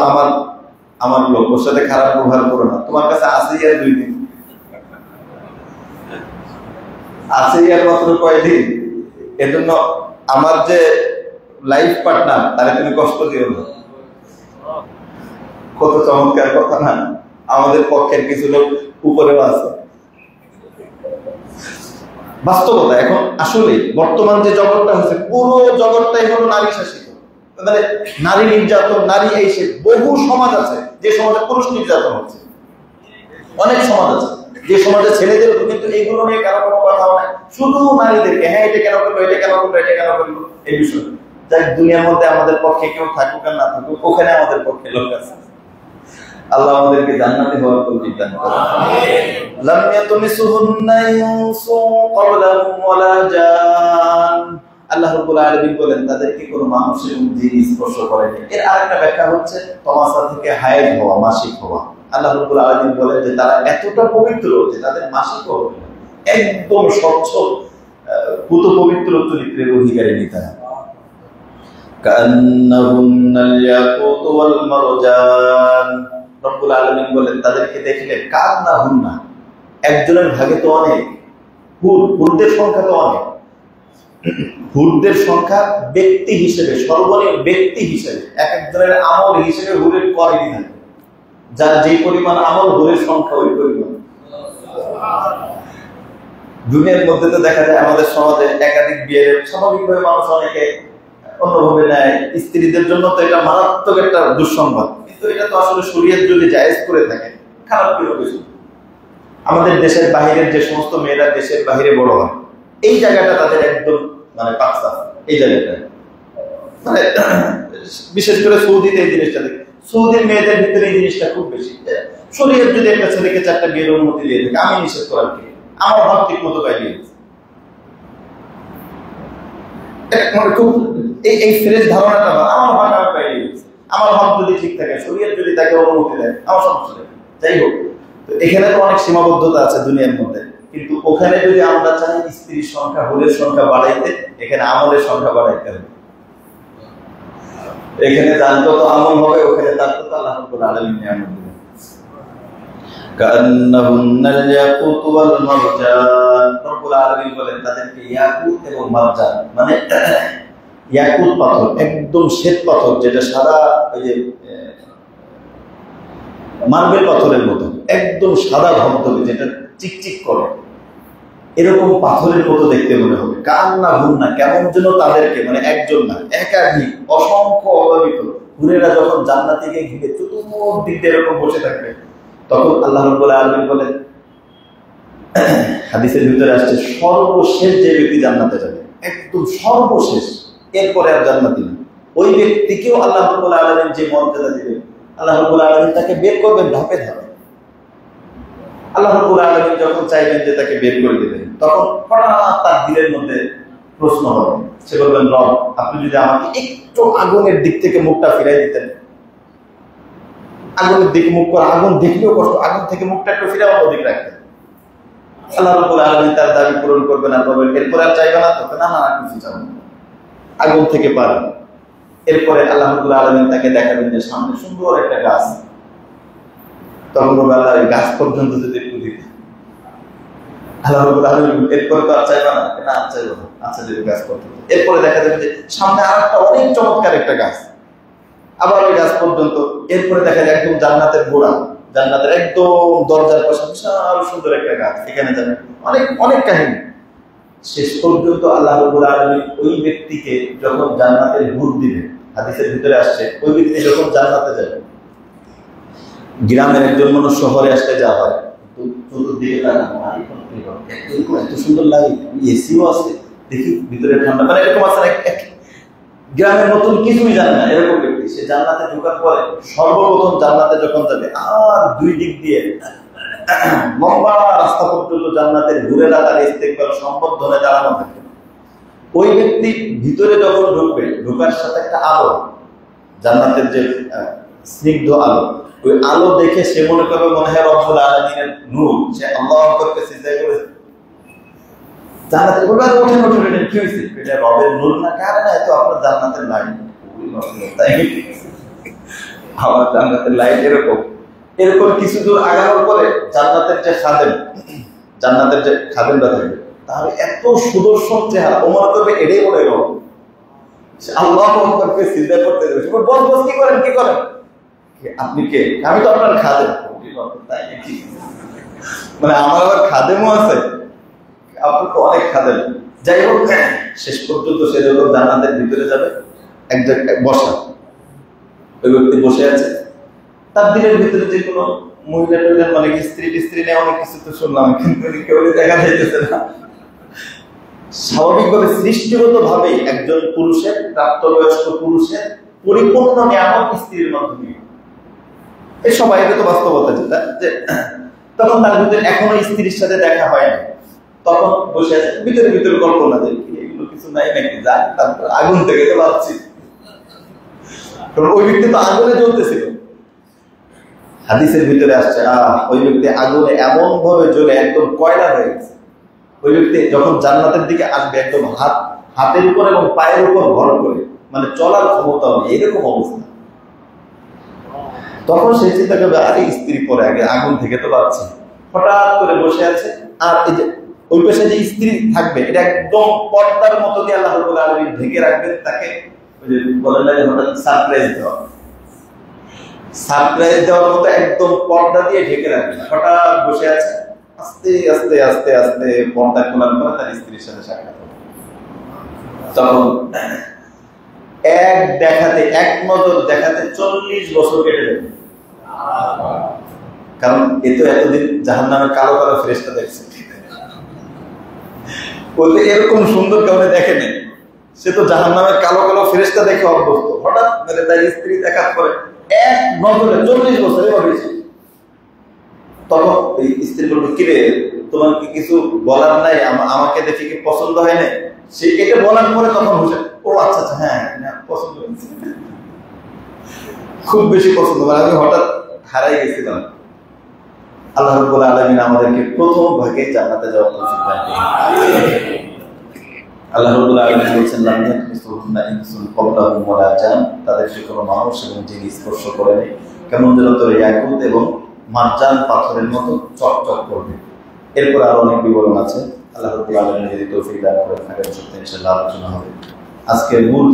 আমার লোক, ওর সাথে খারাপ ব্যবহার করো না, তোমার কাছে আসেই আর 2 দিন, আসেই আর মাত্র কয়দিন, এজন্য আমার যে লাইফ পার্টনার তারে তুমি কষ্ট দিও না। কত চমৎকার কথা না? আমাদের পক্ষের কিছু লোক উপরেও আছে। বাস্তবতা এখন আসলে বর্তমান যে জগৎটা হচ্ছে, পুরো জগৎটাই হলো নারী শাসিত। মানে নারী নির্যাতন, নারী এই সে বহু সমাজ আছে যে সমাজে পুরুষ নির্যাতন হচ্ছে, অনেক সমাজ আছে যে সমাজে ছেলেদের কিন্তু এইগুলো নিয়ে কারো কোনো কথা হয়, শুধু নারীদেরকে, হ্যাঁ এটা কেন করলো, এটা কেন করলো, এটা কেন করলো, এই বিষয়। যাই দুনিয়ার মধ্যে আমাদের পক্ষে কেউ থাকুক আর না থাকুক, ওখানে আমাদের পক্ষে লোক আছে। আল্লাহ আমাদেরকে জান্নাতে হওয়ার তৌফিক দান করুন। লাম ইয়াতমিসুহুন্না ইনসুন ক্বাবলাহুম ওয়ালা জান। আল্লাহ রাব্বুল আলামিন বলেন তাদেরকে কোনো মানুষ এবং জিন স্পর্শ করেনি। এর আরেকটা ব্যাখ্যা হচ্ছে তমাসা থেকে হায়েজ হওয়া, মাসিক হওয়া। আল্লাহ রাব্বুল আলামিন বলেন যে তারা এতটা পবিত্র যে তাদের মাসিক হবে না, একদম স্বচ্ছ পুত পবিত্র চরিত্রের অধিকারী তারা। কান্নাহুন্নাল ইয়াকুত ওয়াল মারজান। রব্বুল আলামিন বলেন তাদেরকে দেখলে কান্নাহুন্না, একজনের ভাগে তো অনেক, হুরদের সংখ্যা তো অনেক, হুরদের সংখ্যা ব্যক্তি হিসেবে, সর্বনিম্ন ব্যক্তি হিসেবে, এক একজনের আমল হিসেবে হুরের কোয়ালিটি থাকে, যার যে পরিমাণ আমল হুরের সংখ্যা ওই পরিমাণ। দুনিয়ার মধ্যে তো দেখা যায় আমাদের সমাজে একাধিক বিয়ে, স্বাভাবিকভাবে মানুষ অনেকে অন্যভাবে নেয়, স্ত্রীদের জন্য তো এটা মারাত্মক একটা দুঃসংবাদ। কিন্তু এটা তো আসলে শরীয়ত যদি জায়েজ করে থাকে, খারাপ কি হবে? আমাদের দেশের বাহিরের যে সমস্ত মেয়েরা দেশের বাহিরে বড় হয়, এই জায়গাটা তাদের একদম মানে পাকসা, এই জায়গাটা মানে বিশেষ করে সৌদিতে এই জিনিসটা দেখে, সৌদির মেয়েদের ভিতরে এই জিনিসটা খুব বেশি। শরীয়ত যদি একটা ছেলেকে 4টা বিয়ের অনুমতি দিয়ে থাকে, আমি নিষেধ করার কি? আমার ভাব ঠিক মতো পাইলে খুব এই ফ্রেশ ধারণাটা আমার ভাব আমি পাইলে, আমার ভাব যদি ঠিক থাকে, শরীয়ত যদি তাকে অনুমতি দেয়, আমার সমস্যা নেই। যাই হোক, এখানে তো অনেক সীমাবদ্ধতা আছে দুনিয়ার মধ্যে, কিন্তু ওখানে যদি আমরা চাই স্ত্রীর সংখ্যা, হুরের সংখ্যা বাড়াইতে, এখানে আমলের সংখ্যা বাড়াইতে হবে। এখানে যার যত আমল হবে, ওখানে তার তত আল্লাহ রাব্বুল আলামিন নিয়ামত দিবেন। কান্নাহুন্নাল ইয়াকুত ওয়াল মারজান, রব্বুল আলামিন বলেন তাদেরকে ইয়াকুত এবং মারজান, মানে ইয়াকুত পাথর, একদম শ্বেত পাথর, যেটা সাদা ওই যে মার্বেল পাথরের মতো, একদম সাদা ধবধবে, যেটা চিকচিক করে, এরকম পাথরের মতো দেখতে মনে হবে। কান্নাহুন্না, কেমন যেন তাদেরকে, মানে একজন না, একাধিক, অসংখ্য অগণিত হুরেরা যখন জান্নাতীকে ঘিরে চতুর্দিক দিয়ে এরকম বসে থাকবে, তখন আল্লাহ রাব্বুল আলামিন বলেন, হাদিসের ভিতরে আসছে, সর্বশেষ যে ব্যক্তি জান্নাতে যাবে, একদম সর্বশেষ, এরপরে আর জান্নাতি না, ওই ব্যক্তিকেও আল্লাহ রাব্বুল আলামিন যে মর্যাদা দিবেন, আল্লাহ রাব্বুল আলামিন তাকে বের করবেন ধাপে ধাপে। আল্লাহ রাব্বুল আলামিন যখন চাইবেন যে তাকে বের করে দিবেন, তখন হঠাৎ তার দিলের মধ্যে প্রশ্ন হবে, সে বলবেন, রব, আপনি যদি আমাকে একটু আগুনের দিক থেকে মুখটা ফিরাই দিতেন। আগুনের দিকে মুখ করে, আগুন দেখলেও কষ্ট, আগুন থেকে মুখটা একটু ফিরে অন্য দিক রাখতেন। আল্লাহ রাব্বুল আলামিন তার দাবি পূরণ করবেন, আর বলবেন, এরপরে আর চাইবে না? তখন না, কিছু চাবো না, আগুন থেকে পারেন। এরপরে আল্লাহ রাব্বুল আলামিন তাকে দেখাবেন যে সামনে সুন্দর একটা গাছ, তখন বলবে, আল্লাহ এই গাছ পর্যন্ত যদি একটু দিতে। আল্লাহ রাব্বুল আলামিন এরপরে তো আর চাইবে না, আর চাইবে না, আচ্ছা যদি গাছ পর্যন্ত। এরপরে দেখা যাবে যে সামনে আর একটা অনেক চমৎকার একটা গাছ, আবার ওই গাছ পর্যন্ত। এরপরে দেখা যায় একদম জান্নাতের গোড়া, জান্নাতের একদম দরজার পাশে বিশাল সুন্দর একটা গাছ, এখানে যাবে, অনেক অনেক কাহিনী। শেষ পর্যন্ত আল্লাহ রাব্বুল আলামিন ওই ব্যক্তিকে যখন জান্নাতের হুর দিবে, হাদিসের ভিতরে আসছে, ওই ব্যক্তি যখন জান্নাতে যাবে, গ্রামের একজন মানুষ শহরে আসতে যাওয়া হয়, চতুর্দিকে এত সুন্দর লাগে, এসিও আছে, দেখি ভিতরে ঠান্ডা, মানে এরকম আছে না, গ্রামের নতুন কিছুই জানে না, এরকম ব্যক্তি সে জান্নাতে ঢোকার পরে সর্বপ্রথম জান্নাতে যখন যাবে, আর দুই দিক দিয়ে লম্বা রাস্তা পর্যন্ত জান্নাতের হুরেরা তার ইস্তেকবাল সম্বর্ধনে দাঁড়ানো থাকে। ওই ব্যক্তি ভিতরে যখন ঢুকবে, ঢোকার সাথে একটা আলো, জান্নাতের যে স্নিগ্ধ আলো, ওই আলো দেখে সে মনে করবে মনে হয় রব্বুল আলামিনের নূর, সে আল্লাহু আকবারকে সিজদা করে জান্নাতে বলবে, আর ওঠেন ওঠেন, কি হয়েছে, এটা রবের নূর না? কারণ না, এত আপনার জান্নাতের লাইট, তাই আমার জান্নাতের লাইট এরকম। এরকম কিছু দূর আগানোর পরে জান্নাতের যে খাদেম, জান্নাতের যে খাদেমরা থাকবে, তাহলে এত সুদর্শন চেহারা, ওমর করবে এটাই বলে রব, সে আল্লাহু আকবারকে সিজদা করতে যাবে। বল বল, কি করেন কি করেন, আপনি কে? আমি তো আপনার খাদেম। তাই নাকি? মানে আমার আবার খাদেমও আছে, আপনার তো অনেক খাদেম। যাই হোক, শেষ পর্যন্ত সে যখন জান্নাতের ভিতরে যাবে, এক জায়গায় বসা, ওই ব্যক্তি বসে আছে, তার দিনের ভিতরে যে কোনো মহিলা টহিলা, মানে স্ত্রী নেই, অনেক কিছু তো শুনলাম, কিন্তু কেউ দেখা যাইতেছে না। স্বাভাবিকভাবে সৃষ্টিগত ভাবে একজন পুরুষের, প্রাপ্তবয়স্ক পুরুষের পরিপূর্ণ নিয়ামত স্ত্রীর মাধ্যমে, এই সবাই তো বাস্তবতা, যেটা যে তখন তার ভিতরে এখনো স্ত্রীর সাথে দেখা হয় না, তখন বসে আছে, ভিতরে ভিতরে কল্পনা দেয়, এগুলো কিছু নাই নাকি, যাক তারপর আগুন থেকে তো ভাবছি, ওই ব্যক্তি তো আগুনে জ্বলতেছিল। হাদিসের ভিতরে আসছে, ওই ব্যক্তি আগুনে এমন ভাবে জ্বলে একদম কয়লা হয়ে গেছে। ওই ব্যক্তি যখন জান্নাতের দিকে আসবে, একদম হাতের উপর এবং পায়ের উপর ভর করে, মানে চলার ক্ষমতা হবে, এরকম অবস্থা। তখন সে চিন্তা করবে, আরে স্ত্রী পরে আগে আগুন থেকে তো পাচ্ছে, হঠাৎ করে বসে আছে, আর এই যে ওই পাশে যে স্ত্রী থাকবে, এটা একদম পর্দার মতো দিয়ে আল্লাহ রাব্বুল আলামিন ঢেকে রাখবেন তাকে। ওই যে বলেন না, হঠাৎ সারপ্রাইজ দেওয়া, সারপ্রাইজ দেওয়ার মতো একদম পর্দা দিয়ে ঢেকে রাখবেন। হঠাৎ বসে আছে, আস্তে আস্তে আস্তে আস্তে পর্দা খোলার পরে তার স্ত্রীর সাথে সাক্ষাৎ হবে। তখন এক দেখাতে, এক নজর দেখাতে 40 বছর কেটে যাবে। কারণ এ তো এতদিন জাহান্নামের কালো কালো ফেরেশতা দেখছে, বলতে এরকম সুন্দর কাউকে দেখে নেই। সে তো জাহান্নামের কালো কালো ফেরেশতা দেখে অভ্যস্ত। হঠাৎ করে তার স্ত্রী দেখার পরে এক নজরে 40 বছর এভাবে। তখন এই স্ত্রী বলবে, কিরে তোমার কি কিছু বলার নাই, আমাকে দেখে কি পছন্দ হয় না? সে এটা বলার পরে তখন বুঝে, ও আচ্ছা আচ্ছা, হ্যাঁ পছন্দ হয়েছে, খুব বেশি পছন্দ, মানে আমি হঠাৎ হারাই গেছিলাম। আল্লাহ রাব্বুল আলামিন আমাদেরকে প্রথম ভাগে জান্নাতে যাওয়ার তৌফিক দান করুন। আল্লাহ রাব্বুল আলামিন বলেছেন, লাম ইয়াকুসুহুন্না ইনসুন ক্বাবলাহুম ওয়ালা জান, তাদেরকে কোনো মানুষ এবং জিন স্পর্শ করেনি, কেমন যেন তোর ইয়াকুত এবং মারজান পাথরের মতো চকচক করবে। এরপর আরো অনেক বিবরণ আছে। আল্লাহ রাব্বুল আলামিন যদি তৌফিক দান করেন, আগামী সপ্তাহে ইনশাআল্লাহ আলোচনা হবে। আজকের মূল